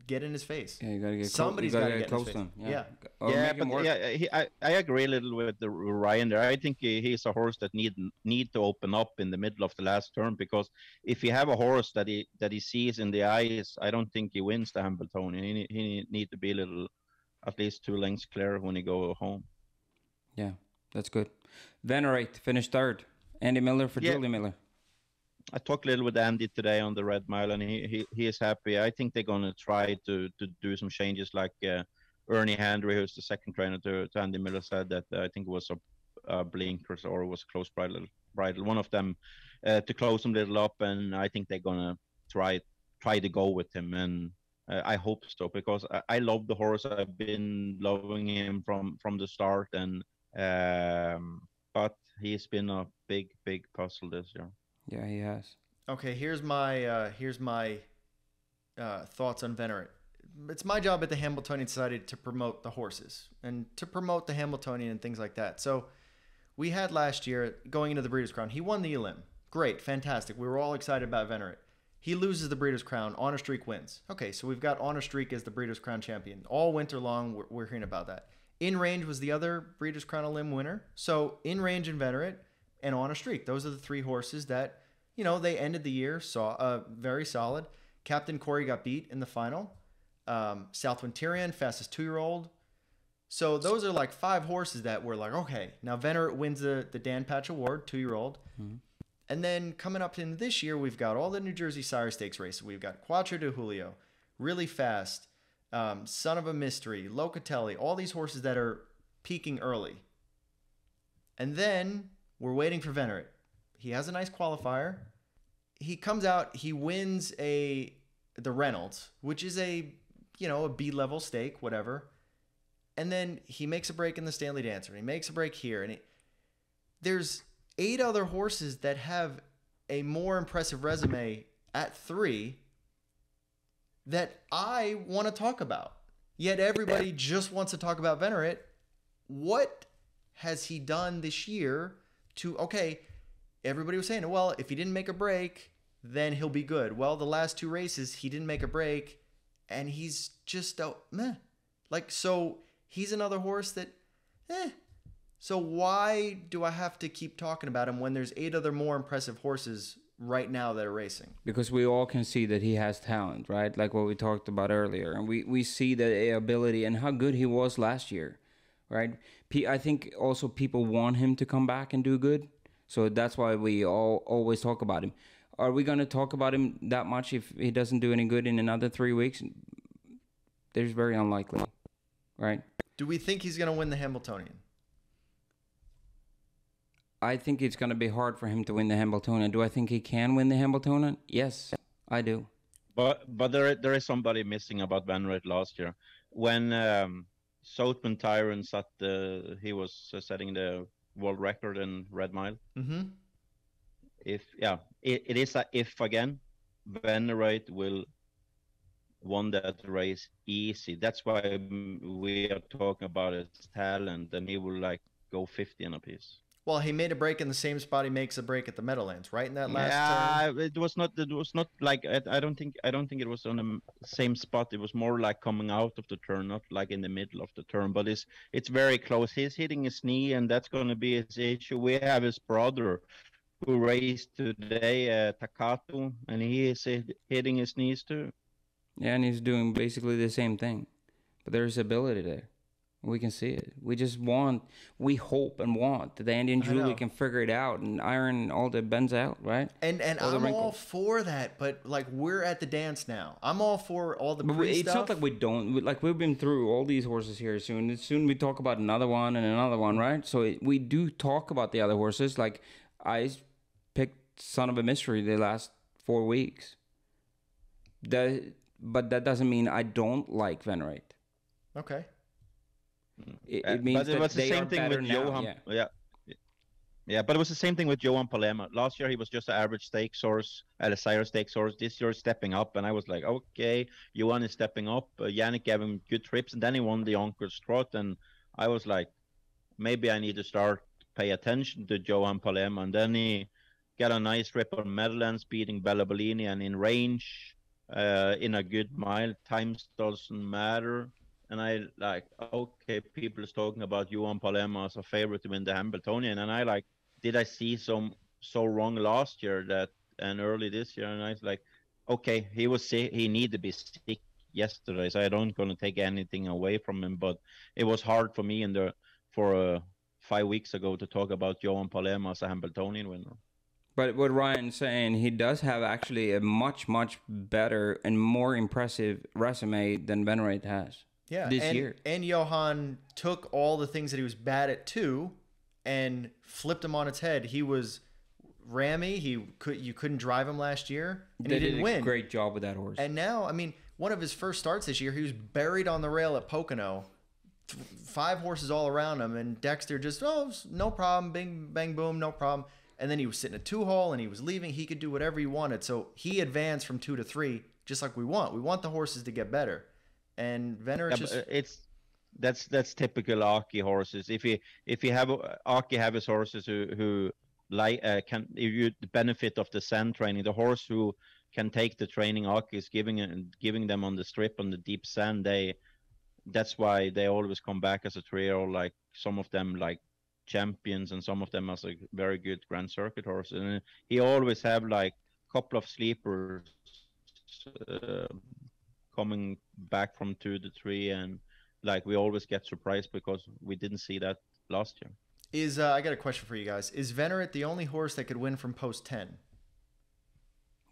Get in his face. Yeah, you gotta get Somebody's got to get close in to his him. face. Yeah. Or Yeah, make him but work. yeah, I agree a little with the Ryan there. I think he's a horse that need to open up in the middle of the last turn, because if you have a horse that he sees in the eyes, I don't think he wins the Hambletonian. He need to be a little, at least 2 lengths clear when he go home. Yeah, that's good. Venerate finished third. Andy Miller for Julie Miller. I talked a little with Andy today on the Red Mile, and he is happy. I think they're gonna try to do some changes, like Ernie Handry, who's the second trainer to Andy Miller, said that I think it was a blinkers or it was close bridle, one of them, to close him a little up, and I think they're gonna try to go with him, and I hope so, because I love the horse. I've been loving him from the start, and but he's been a big puzzle this year. Yeah, he has. Okay, here's my thoughts on Venerate. It's my job at the Hambletonian Society to promote the horses and to promote the Hambletonian and things like that. So we had last year, going into the Breeders' Crown, he won the Elim. Great, fantastic. We were all excited about Venerate. He loses the Breeders' Crown. On a Streak wins. Okay, so we've got On a Streak as the Breeders' Crown champion. All winter long, we're hearing about that. In Range was the other Breeders' Crown Elim winner. So In Range and Venerate and On a Streak. Those are the 3 horses that, you know, they ended the year very solid. Captain Corey got beat in the final. Southwind Tyrion, fastest 2-year-old. So those are like 5 horses that were like, okay, now Venerate wins the Dan Patch Award, 2-year-old. Mm-hmm. And then coming up in this year, we've got all the New Jersey Sire Stakes races. We've got CUATRO de Julio, really fast, Son of a Mystery, Locatelli, all these horses that are peaking early. And then we're waiting for Venerate. He has a nice qualifier. He comes out, he wins the Reynolds, which is a B-level stake, whatever. And then he makes a break in the Stanley Dancer. And he makes a break here. And there's 8 other horses that have a more impressive resume at 3 that I want to talk about. Yet everybody just wants to talk about Venerate. What has he done this year to, okay, everybody was saying, well, if he didn't make a break, then he'll be good. Well, the last 2 races, he didn't make a break, and he's just, meh. Like, so he's another horse that, So why do I have to keep talking about him when there's 8 other more impressive horses right now that are racing? Because we all can see that he has talent, right? Like what we talked about earlier. And we see the ability and how good he was last year, right? I think also people want him to come back and do good. So that's why we all always talk about him. Are we going to talk about him that much if he doesn't do any good in another 3 weeks? There's very unlikely, right? Do we think he's going to win the Hambletonian? I think it's going to be hard for him to win the Hambletonian. Do I think he can win the Hambletonian? Yes, I do. But there is somebody missing about Venerate last year. When Southwind Tyrion he was setting the world record in Red Mile. Mm-hmm. It is a if again. Venerate will won that race easy. That's why we are talking about his talent, and he will go 50 in a piece. Well, he made a break in the same spot he makes a break at the Meadowlands, right? In that last turn. It was not like I don't think it was on the same spot. It was more like coming out of the turn, not like in the middle of the turn. But it's very close. He's hitting his knee, and that's going to be his issue. We have his brother who raced today, Takato, and he is hitting his knees too. Yeah, and he's doing basically the same thing, but there's ability there. We can see it. We hope and want that Andy and Julie can figure it out and iron all the bends out, right? And I'm all for that, but like we're at the dance now. I'm all for all the pre stuff. It's not like we don't. Like we've been through all these horses here. Soon we talk about another one and another one, right? So we do talk about the other horses. Like I picked Son of a Mystery the last 4 weeks. But that doesn't mean I don't like Venerate. Okay. It means but it was the same thing with Johan. Yeah, but it was the same thing with Johan Palema. Last year he was just an average stakes horse, at a sire stakes horse. This year stepping up, and I was like, okay, Johan is stepping up. Yannick gave him good trips, and then he won the Anchorage Trot, and I was like, maybe I need to start pay attention to Johan Palema. And then he got a nice trip on Meadowlands, beating Bella Bellini, and in range, in a good mile. Times doesn't matter. And I like, okay, people is talking about Johan Palema as a favorite to win the Hambletonian, and I like, did I see so wrong last year that and early this year? And I was like, okay, he needed to be sick yesterday, so I don't gonna take anything away from him. But it was hard for me 5 weeks ago to talk about Johan Palema as a Hambletonian winner. But what Ryan's saying, he does have actually a much better and more impressive resume than Venerate has. Yeah, this year. And Johan took all the things that he was bad at too, and flipped them on its head. He was rammy. You couldn't drive him last year, and he didn't win. Great job with that horse. And now, I mean, one of his first starts this year, he was buried on the rail at Pocono, 5 horses all around him, and Dexter just no problem, bing bang boom, no problem. And then he was sitting at 2-hole, and he was leaving. He could do whatever he wanted. So he advanced from 2 to 3, just like we want. We want the horses to get better. And Venerate that's typical Aki horses. If you have Aki have his horses who like can you the benefit of the sand training, the horse who can take the training Aki is giving them on the strip on the deep sand, that's why they always come back as a trio. Like some of them like champions and some of them as a very good Grand Circuit horse. And he always have like a couple of sleepers coming back from 2 to 3, and like we always get surprised because we didn't see that last year. I got a question for you guys. Is Venerate the only horse that could win from post 10?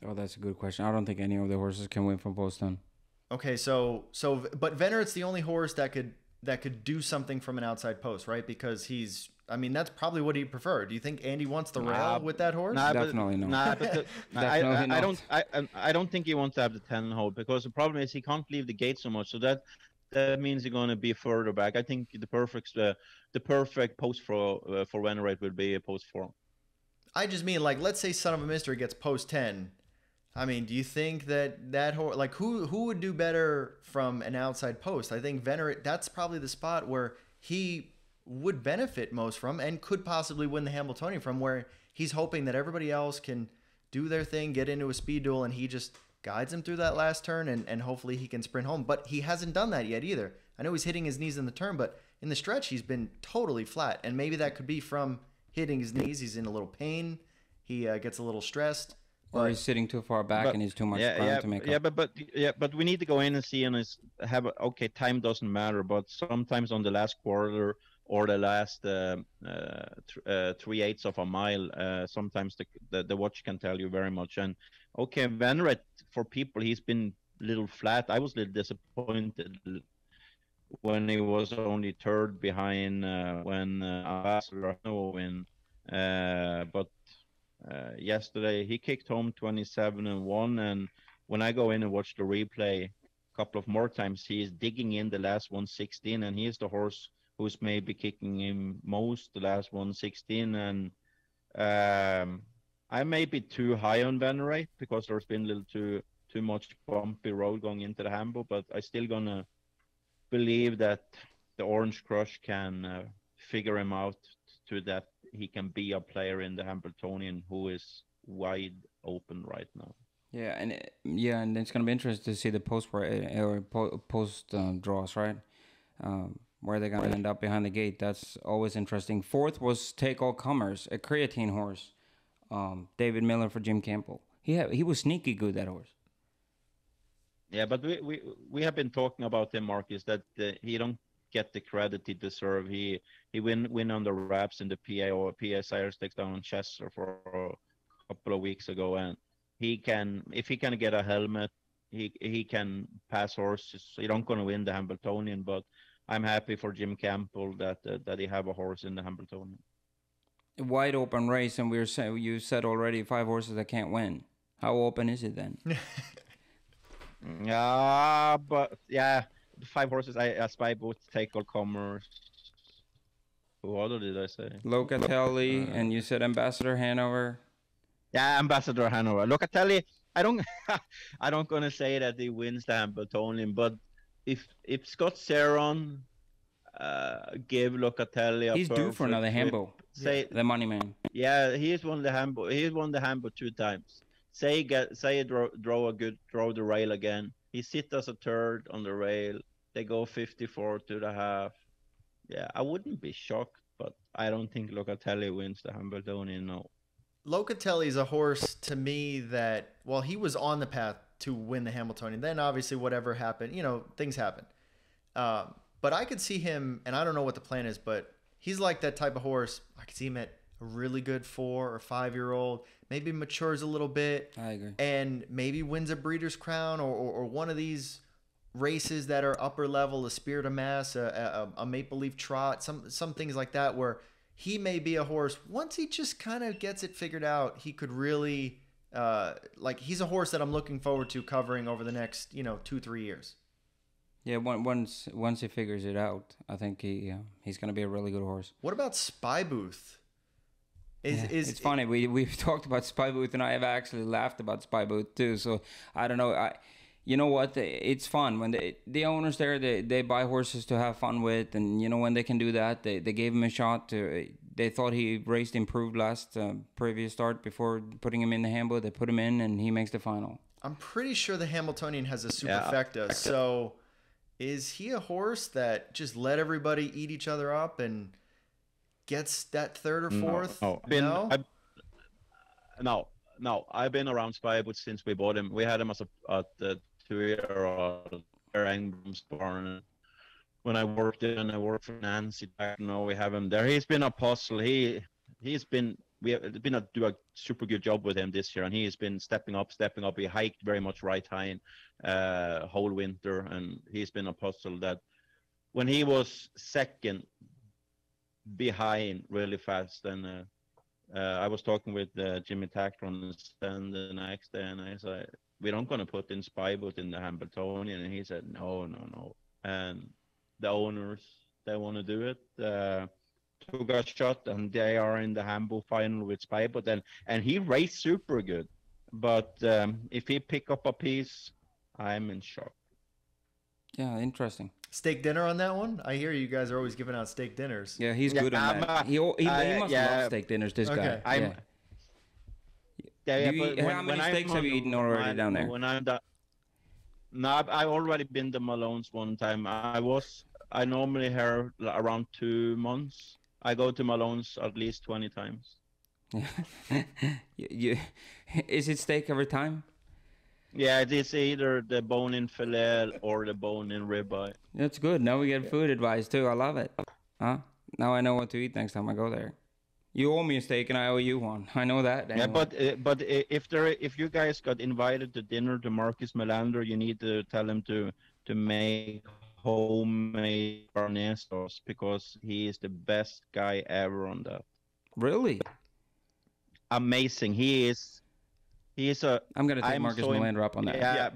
Oh, that's a good question. I don't think any of the horses can win from post 10. Okay, but Venerate's the only horse that could do something from an outside post, right? Because that's probably what he preferred. Do you think Andy wants the rail with that horse? Definitely not. I don't think he wants to have the 10-hole, because the problem is he can't leave the gate so much. So that means he's going to be further back. I think the perfect post for Venerate would be a post 4. I just mean, like, let's say Son of a Mystery gets post 10. I mean, do you think that horse, like, who would do better from an outside post? I think Venerate, that's probably the spot where he would benefit most from and could possibly win the Hambletonian from, where he's hoping that everybody else can do their thing, get into a speed duel, and he just guides him through that last turn, and hopefully he can sprint home. But he hasn't done that yet either. I know he's hitting his knees in the turn, but in the stretch he's been totally flat, and maybe that could be from hitting his knees. He's in a little pain. He gets a little stressed. Or he's sitting too far back and he's too much ground to make up. But we need to go in and see and time doesn't matter, but sometimes on the last quarter or the last 3/8 of a mile, sometimes the watch can tell you very much. And Venerate, for people, he's been a little flat. I was a little disappointed when he was only 3rd behind when Ambassador win, but yesterday he kicked home 27-1, and when I go in and watch the replay a couple of more times, he is digging in the last 116, and he is the horse who's maybe kicking him most the last 116. And I may be too high on Venerate because there's been a little too much bumpy road going into the Hambo, but I still gonna believe that the Orange Crush can figure him out to that he can be a player in the Hambletonian who is wide open right now. Yeah, and it's gonna be interesting to see the post draws, right? Where they're gonna end up behind the gate. That's always interesting. 4th was Take All Comers, a creatine horse. David Miller for Jim Campbell. He was sneaky good, that horse. Yeah, but we have been talking about him, Marcus, that he don't get the credit he deserves. He win on the wraps in the PA or PSI stakes down on Chester for a couple of weeks ago, and he can, if he can get a helmet, he can pass horses. He don't gonna win the Hambletonian, but I'm happy for Jim Campbell that he have a horse in the Hambletonian. Wide open race, and you said already 5 horses that can't win. How open is it then? But yeah, the 5 horses I spy both take all comers. Who other did I say? Locatelli, and you said Ambassador Hanover. Yeah, Ambassador Hanover. Locatelli, I don't gonna say that he wins the Hambletonian, but if Scott Ceron gave Locatelli he's due for another Hambo. Say the money man. Yeah, he's won the Hambo. He's won the Hambo 2 times. Say draw the rail again. He sit as a third on the rail. They go 54 to the half. Yeah, I wouldn't be shocked, but I don't think Locatelli wins the Hambletonian. No. Locatelli is a horse to me that, well, he was on the path to win the Hambletonian. Then obviously whatever happened, things happen. But I could see him, and I don't know what the plan is, but he's like that type of horse. I could see him at a really good 4 or 5-year-old, maybe matures a little bit. I agree. And maybe wins a Breeders' Crown or one of these races that are upper level, a Spirit of Mass, a Maple Leaf Trot, some things like that, where he may be a horse, once he just kind of gets it figured out, he could really, he's a horse that I'm looking forward to covering over the next, 2-3 years. Yeah, once he figures it out, I think he's going to be a really good horse. What about Spy Booth? It's funny. We've talked about Spy Booth, and I have actually laughed about Spy Booth too. So I don't know. You know what? It's fun when the owners there they buy horses to have fun with, and when they can do that, they gave him a shot. They thought he raced improved last previous start before putting him in the Hambo. They put him in, and he makes the final. I'm pretty sure the Hambletonian has a superfecta. So is he a horse that just let everybody eat each other up and gets that 3rd or 4th? No. I've been around Spy Booth since we bought him. We had him at the 2-year-old Engbrom's barn. When I worked for Nancy back. We have him there. He's been a puzzle. We have been do a super good job with him this year, and he has been stepping up. He hiked very much right hind whole winter, and he's been a puzzle that when he was second behind really fast, and I was talking with Jimmy Tacker on the stand the next day, and I said, we're not going to put in Spy Booth in the Hambletonian, and he said, no. And the owners, they want to do it. Took a shot, and they are in the Hambo final with Spy Booth, and he raced super good. But if he pick up a piece, I'm in shock. Yeah, interesting. Steak dinner on that one? I hear you guys are always giving out steak dinners. Yeah, he's good on that. He must love steak dinners, this guy. How many steaks have you eaten already down there? When I'm done. No, I've already been to Malone's one time. I normally here around 2 months. I go to Malone's at least 20 times. Is it steak every time? Yeah, it is either the bone-in filet or the bone-in ribeye. That's good. Now we get food advice too. I love it. Huh? Now I know what to eat next time I go there. You owe me a steak and I owe you one. I know that. Anyway. Yeah, but if you guys got invited to dinner to Marcus Melander, you need to tell him to make homemade béarnaise sauce, because he is the best guy ever on that. Really? Amazing. He is a. I'm gonna take Marcus Melander up on that. Yeah,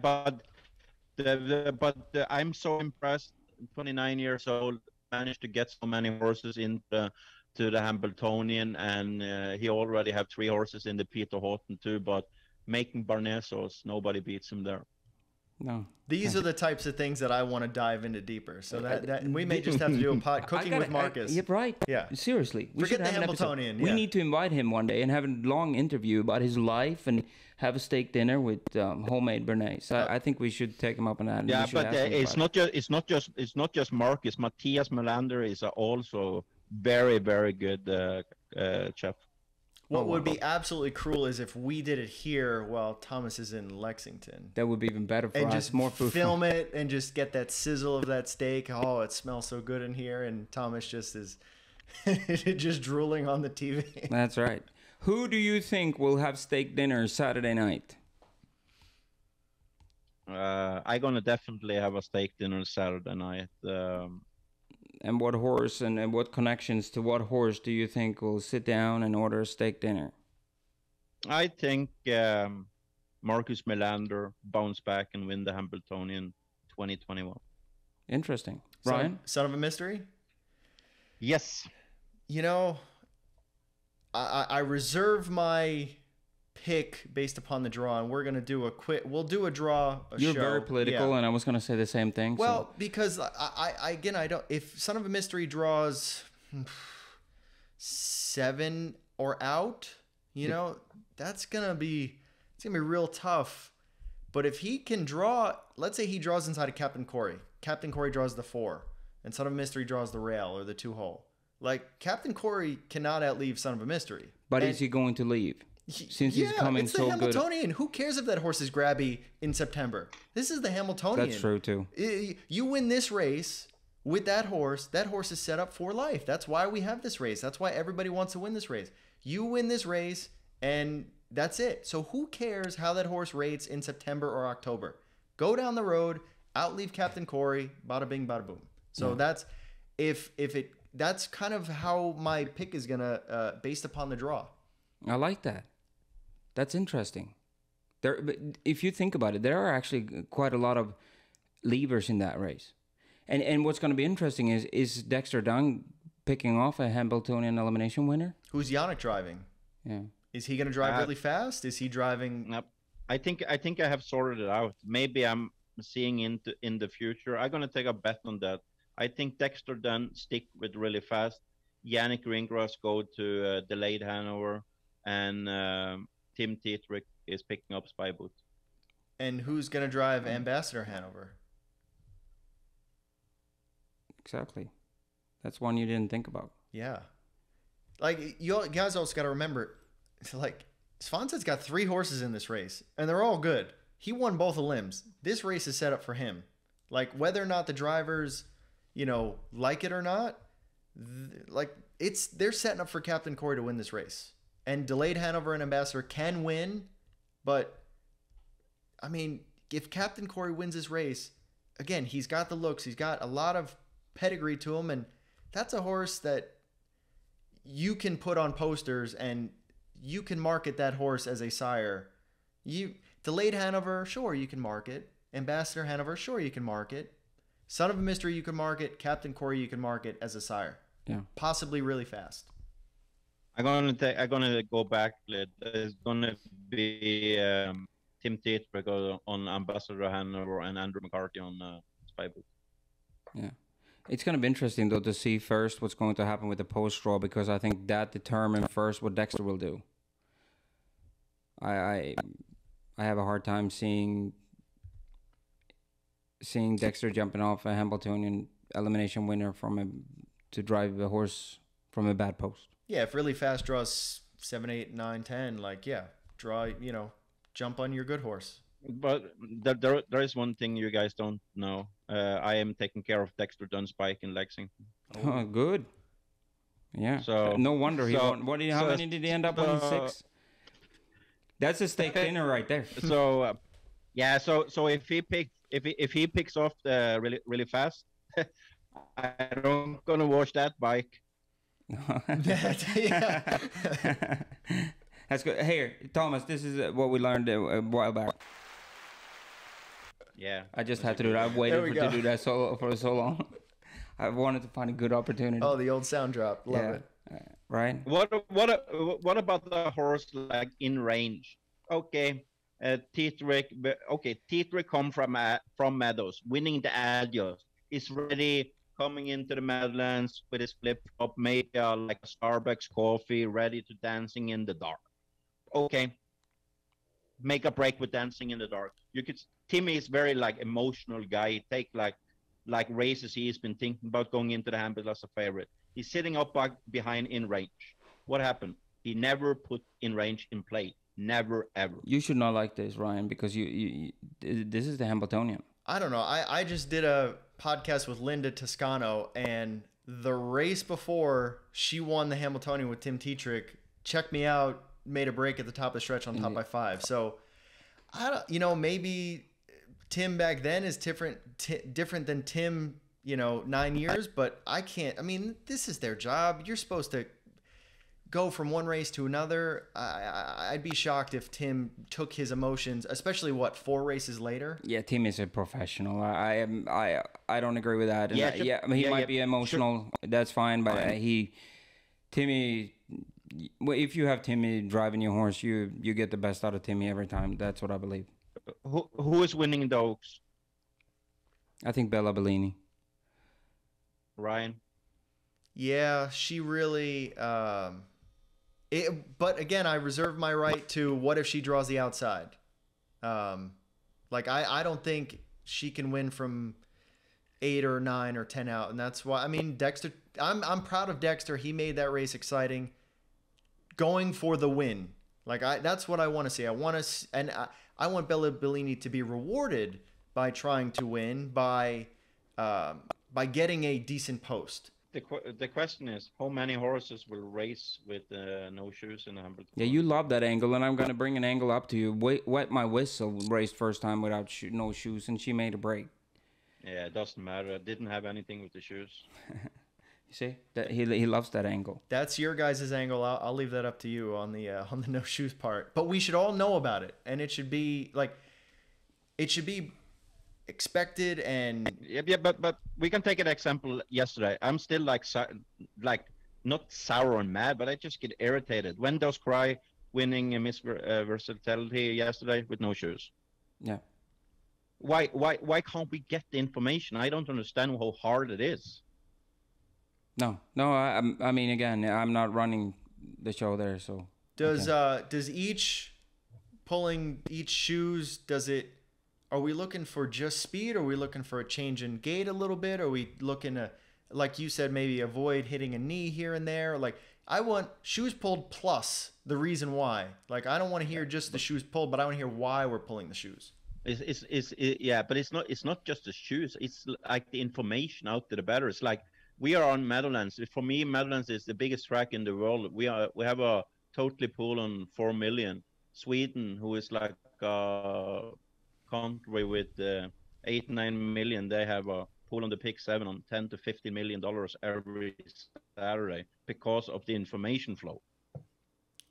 but I'm so impressed. 29 years old, managed to get so many horses into the Hambletonian, and he already have 3 horses in the Peter Houghton too. But making béarnaise sauce, nobody beats him there. No. These are the types of things that I want to dive into deeper. So that we may just have to do a pot cooking with Marcus. Yeah, right. Yeah. Seriously. Forget the Hambletonian. We need to invite him one day and have a long interview about his life and have a steak dinner with homemade béarnaise. I think we should take him up on that. Yeah, but it's not just Marcus. Matthias Melander is also very, very good chef. What would be absolutely cruel is if we did it here while Thomas is in Lexington. That would be even better for And us. just More food. film it and just get that sizzle of that steak. Oh, it smells so good in here. And Thomas just is just drooling on the TV. That's right. Who do you think will have steak dinner Saturday night? I'm gonna definitely have a steak dinner Saturday night. And what horse and what connections to what horse do you think will sit down and order a steak dinner? I think Marcus Melander bounce back and win the Hambletonian 2021. Interesting. Ryan? Son of a mystery? Yes. You know, I reserve my pick based upon the draw, and we're gonna do we'll do a draw. You're show. very political, Yeah. and I was gonna say the same thing. Well, because I don't. If Son of a Mystery draws 7 or out, you know, it's gonna be real tough. But if he can draw, let's say he draws inside of Captain Corey. Captain Corey draws the 4, and Son of a Mystery draws the rail or the 2-hole. Like, Captain Corey cannot outleave Son of a Mystery. But is he going to leave? Since he's coming so good. It's the Hambletonian. Who cares if that horse is grabby in September? This is the Hambletonian. That's true, too. You win this race with that horse is set up for life. That's why we have this race. That's why everybody wants to win this race. You win this race, and that's it. So who cares how that horse rates in September or October? Go down the road, outleave Captain Corey, bada bing, bada boom. So that's that's kind of how my pick is gonna based upon the draw. I like that. That's interesting. If you think about it, there are actually quite a lot of levers in that race. And what's going to be interesting is Dexter Dunn picking off a Hambletonian elimination winner? Who's Yannick driving? Yeah. Is he going to drive really fast? Is he driving? I think I have sorted it out. Maybe I'm seeing in the future. I'm going to take a bet on that. I think Dexter Dunn stick with really fast. Yannick Ringgrass go to delayed Hanover, and Tim Tetrick is picking up Spy Boot. And who's going to drive Ambassador Hanover? Exactly. That's one you didn't think about. Yeah. Like, you guys also got to remember, like, Svensen's got 3 horses in this race, and they're all good. He won both Elims. This race is set up for him. Like, whether or not the drivers, you know, like it or not, they're setting up for Captain Corey to win this race. And delayed Hanover and Ambassador can win, but I mean, if Captain Corey wins this race, again, he's got the looks, he's got a lot of pedigree to him, and that's a horse that you can put on posters and you can market that horse as a sire. Delayed Hanover, sure, you can market. Ambassador Hanover, sure, you can market. Son of a Mystery, you can market. Captain Corey, you can market as a sire. Yeah. Possibly really fast. I'm gonna go back. There's gonna be Tim Tetrick on Ambassador Hanover and Andrew McCarthy on Spy Boot. Yeah. It's going to be interesting, though, to see first what's going to happen with the post draw, because I think that determines first what Dexter will do. I have a hard time seeing Dexter jumping off a Hambletonian elimination winner to drive a horse from a bad post. Yeah, if really fast draws 7, 8, 9, 10, like, yeah, jump on your good horse. But there is one thing you guys don't know. I am taking care of Dexter Dunn's bike in Lexington. Oh, good. Yeah. So no wonder he won. How many did he end up on? 6. That's a steak dinner right there. So, yeah. So if he picks off really really fast, I'm gonna wash that bike. That's good. Here, Thomas, this is what we learned a while back. Yeah. I just had to do that. I've waited to do that for so long. I wanted to find a good opportunity. Oh, the old sound drop. Love it. Right? What about the horse like in range? Okay. Tetrick come from Meadows, winning the LADYCHAOS. Is ready, coming into the Meadowlands with his flip-flop, maybe like a Starbucks coffee, ready to dancing in the dark. Okay. Make a break with dancing in the dark. Timmy is very like emotional guy. He take like races he's been thinking about going into the Hambletonian as a favorite. He's sitting up behind in range. What happened? He never put in range in play. Never, ever. You should not like this, Ryan, because this is the Hambletonian. I don't know. I just did a podcast with Linda Toscano, and the race before she won the Hambletonian with Tim Tetrick, checked me out, made a break at the top of the stretch on top by 5. So, maybe Tim back then is different than Tim, 9 years, but I can't. I mean, this is their job. You're supposed to go from one race to another. I'd be shocked if Tim took his emotions, especially 4 races later. Yeah, Tim is a professional. I don't agree with that. And he might be emotional. Sure. That's fine, but Timmy. If you have Timmy driving your horse, you get the best out of Timmy every time. That's what I believe. Who is winning the Oaks? I think Bella Bellini. Ryan. Yeah, she really. But again, I reserve my right to what if she draws the outside. I don't think she can win from 8 or 9 or 10 out, and that's why. I mean, Dexter. I'm proud of Dexter. He made that race exciting. Going for the win, that's what I want to see. I want Bella Bellini to be rewarded by trying to win by getting a decent post. The question is, how many horses will race with no shoes in the Hambletonian? Yeah, you love that angle, and I'm going to bring an angle up to you. Wet My Whistle raced first time without no shoes, and she made a break. Yeah, it doesn't matter. I didn't have anything with the shoes. You see, that he loves that angle. That's your guys' angle. I'll leave that up to you on the no shoes part. But we should all know about it, and it should be expected. And but we can take an example. Yesterday, I'm still not sour and mad, but I just get irritated. When does Cry winning a Miss Versatility yesterday with no shoes? Yeah. Why can't we get the information? I don't understand how hard it is. No. I mean, again, I'm not running the show there, so. Does each pulling each shoes? Are we looking for just speed? Are we looking for a change in gait a little bit? Are we looking to, like you said, maybe avoid hitting a knee here and there? I want shoes pulled plus the reason why. I don't want to hear just the shoes pulled, but I want to hear why we're pulling the shoes. But it's not just the shoes. It's like the information out to the batters. We are on Meadowlands. For me, Meadowlands is the biggest track in the world. We have a totally pool on 4 million. Sweden, who is like a country with 8-9 million, they have a pool on the pick 7 on $10 to $15 million every Saturday because of the information flow.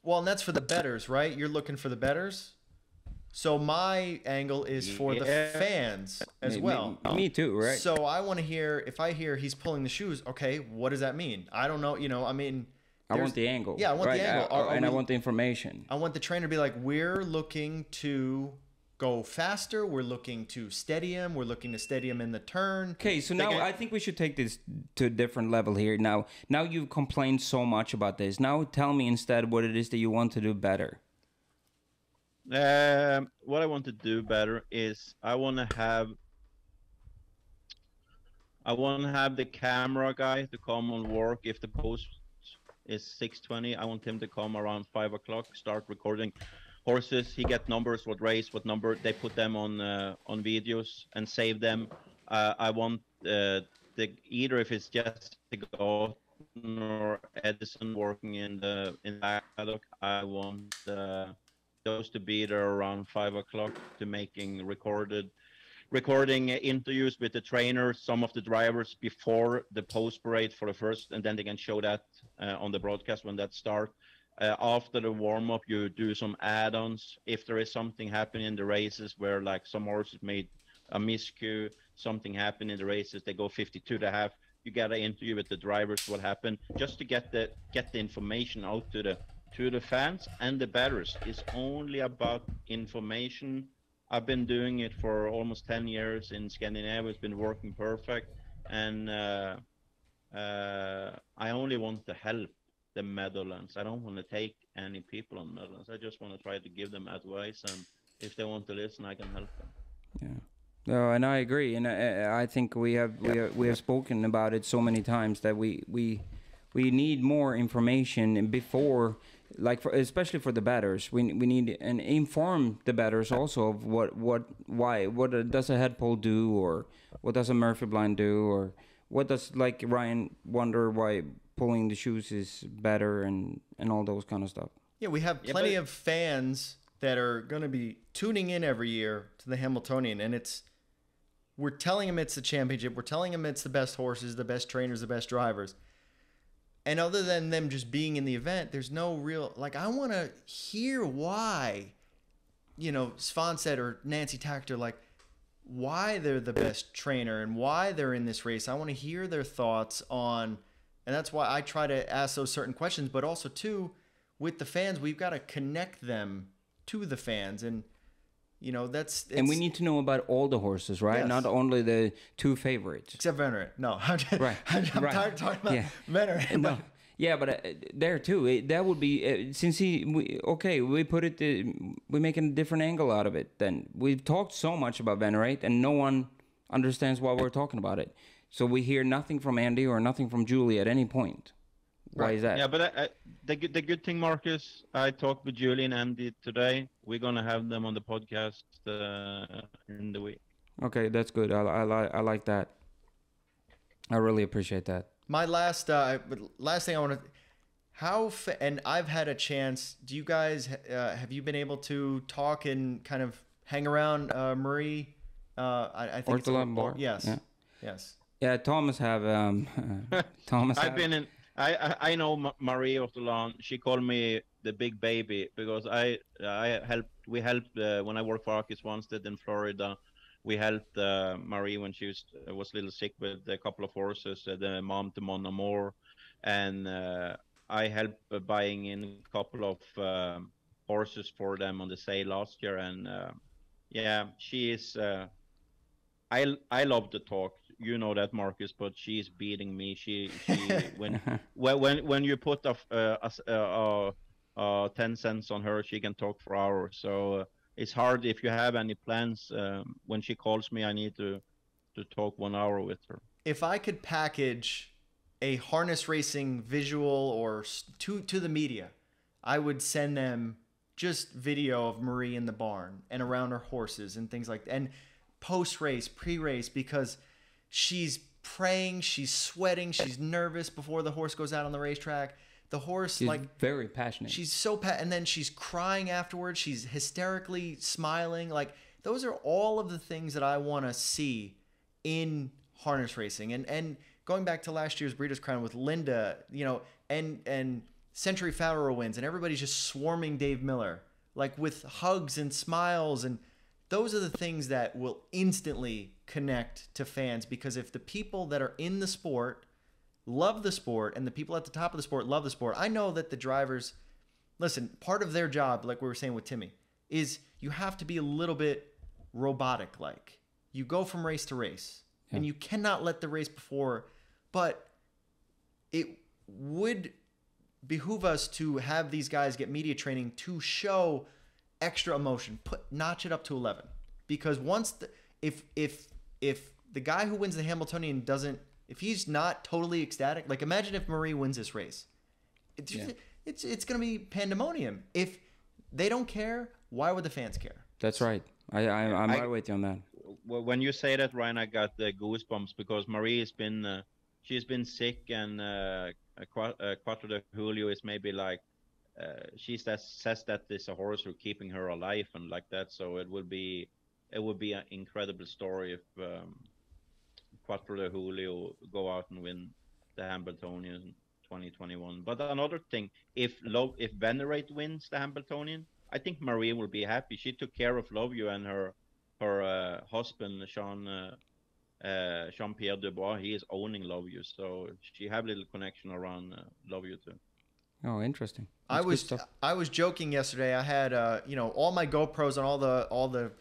Well, and that's for the bettors, right? You're looking for the bettors. So my angle is for the fans as well. Me too, right? So I want to hear, if I hear he's pulling the shoes, okay, what does that mean? I don't know, I mean. I want the angle. Yeah, I want the angle. I want the information. I want the trainer to be like, we're looking to go faster. We're looking to steady him. We're looking to steady him in the turn. Okay, so now I think we should take this to a different level here. Now you've complained so much about this. Now tell me instead what it is that you want to do better. What I want to do better is I want to have the camera guy to come on work if the post is 6:20. I want him to come around 5 o'clock, start recording horses. He get numbers, what race, what number. They put them on videos and save them. I want either if it's Jessica Gaughton or Edison working in the paddock. I want those to be there around 5 o'clock to making recording interviews with the trainers, some of the drivers before the post parade for the first, and then they can show that on the broadcast when that starts. After the warm-up, you do some add-ons. If there is something happening in the races where some horses made a miscue, something happened in the races, they go 52.5. You get an interview with the drivers, what happened, just to get the information out to the fans and the batters. It's only about information. I've been doing it for almost 10 years in Scandinavia. It's been working perfect, and I only want to help the Meadowlands. I don't want to take any people on Meadowlands. I just want to try to give them advice, and if they want to listen, I can help them. Yeah. No, and I agree, and I think we have spoken about it so many times that we need more information before like especially for the batters, we need and inform the batters also of what does a head pull do, or what does a Murphy blind do, or what does, like, Ryan wonder why pulling the shoes is better, and all those kind of stuff. Yeah, we have plenty of fans that are going to be tuning in every year to the Hambletonian, and we're telling them it's the championship. We're telling them it's the best horses, the best trainers, the best drivers. And other than them just being in the event, there's no real, like, I want to hear why, you know, Svanset or Nancy Tactor, like, why they're the best trainer and why they're in this race. I want to hear their thoughts on, and that's why I try to ask those certain questions, but also, too, with the fans, we've got to connect them to the fans. And, you know, and we need to know about all the horses, right? Yes. Not only the two favorites. Except Venerate. No, I'm right. I'm tired of talking about Venerate. No. Yeah, but there too, that would be since we put it, we're making a different angle out of it. Then we've talked so much about Venerate, and no one understands why we're talking about it. So we hear nothing from Andy or nothing from Julie at any point. Why is that? Yeah, but the good thing, Marcus, I talked with Julie and Andy today. We're gonna have them on the podcast in the week. Okay, that's good. I like that. I really appreciate that. My last thing I want to, and I've had a chance. Do you guys have you been able to talk and kind of hang around Marie? I think it's Bar. Yes. Yeah. Yes. Yeah, Thomas have Thomas. I've been in. I know Marie Ortolan. She called me the big baby because we helped when I worked for Arcus Wanstead in Florida. We helped Marie when she was a little sick with a couple of horses, the mom to Mon Amour, and I helped buying in a couple of horses for them on the sale last year. And yeah, she is. I love to talk. You know that, Marcus, but she's beating me. She when you put 10 cents on her, she can talk for hours. So it's hard if you have any plans. When she calls me, I need to talk 1 hour with her. If I could package a harness racing visual or to the media, I would send them just video of Marie in the barn and around her horses and things like that, and post-race, pre-race, because she's praying, she's sweating, she's nervous before the horse goes out on the racetrack. The horse, she's very passionate. She's so and then she's crying afterwards. She's hysterically smiling. Like, those are all of the things that I want to see in harness racing. And going back to last year's Breeders' Crown with Linda, you know, and Century Fowler wins, and everybody's just swarming Dave Miller, like, with hugs and smiles. And those are the things that will instantly connect to fans, because if the people that are in the sport love the sport and the people at the top of the sport love the sport, I know that the drivers, listen, part of their job, like we were saying with Timmy, is you have to be a little bit robotic. Like, you go from race to race, and you cannot let the race before, but it would behoove us to have these guys get media training to show extra emotion, notch it up to 11, because once if the guy who wins the Hambletonian if he's not totally ecstatic, like, imagine if Marie wins this race, it's gonna be pandemonium. If they don't care, why would the fans care? That's right. I'm right with you on that. When you say that, Ryan, I got the goosebumps because Marie has been she's been sick, and CUATRO de Julio is maybe like. She says that there's a horse who's keeping her alive and like that. So it would be an incredible story if CUATRO de Julio go out and win the Hambletonian in 2021. But another thing, if Venerate wins the Hambletonian, I think Marie will be happy. She took care of Love You, and her husband Jean-Pierre Dubois, he is owning Love You, so she have a little connection around Love You too. Oh, interesting. I was joking yesterday. I had all my GoPros on all the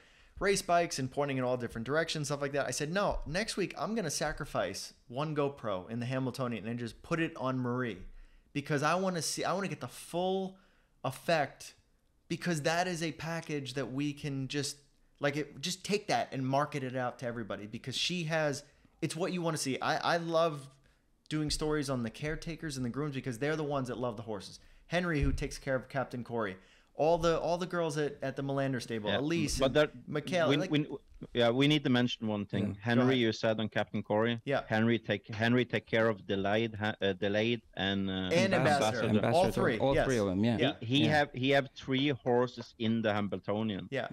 race bikes and pointing in all different directions, stuff like that. I said, no, next week I'm gonna sacrifice one GoPro in the Hambletonian and just put it on Marie, because I want to get the full effect, because that is a package that we can just take that and market it out to everybody, because it's what you want to see. I love doing stories on the caretakers and the grooms, because they're the ones that love the horses. Henry, who takes care of Captain Corey, all the girls at the Melander stable, Elise, and Michaela. We need to mention one thing. Henry, you said on Captain Corey. Yeah. Henry take care of Delayed and Ambassador. All three. All three of them. Yeah. He have 3 horses in the Hambletonian. Yeah.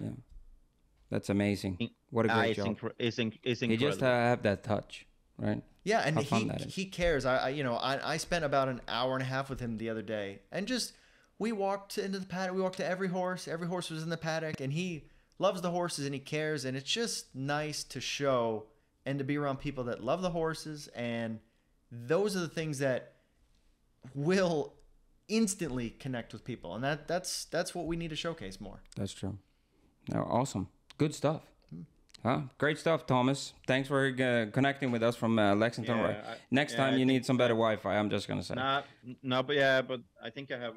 That's amazing. What a great job. It's incredible. He just have that touch, right? Yeah, and he cares. I spent about an hour and a half with him the other day, and just we walked into the paddock. We walked to every horse. Every horse was in the paddock, and he loves the horses and he cares. And it's just nice to show and to be around people that love the horses. And those are the things that will instantly connect with people. And that's what we need to showcase more. That's true. No, awesome. Good stuff. Great stuff, Thomas. Thanks for connecting with us from Lexington. Next time you need some better Wi-Fi, I'm just gonna say. But I think I have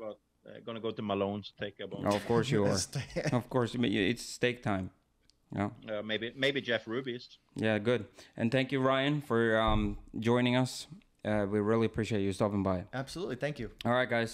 gonna go to Malone's to take a bone. Oh, of course you are. Of course, it's steak time. Yeah. Maybe Jeff Ruby's. Yeah, good. And thank you, Ryan, for joining us. We really appreciate you stopping by. Absolutely. Thank you. All right, guys.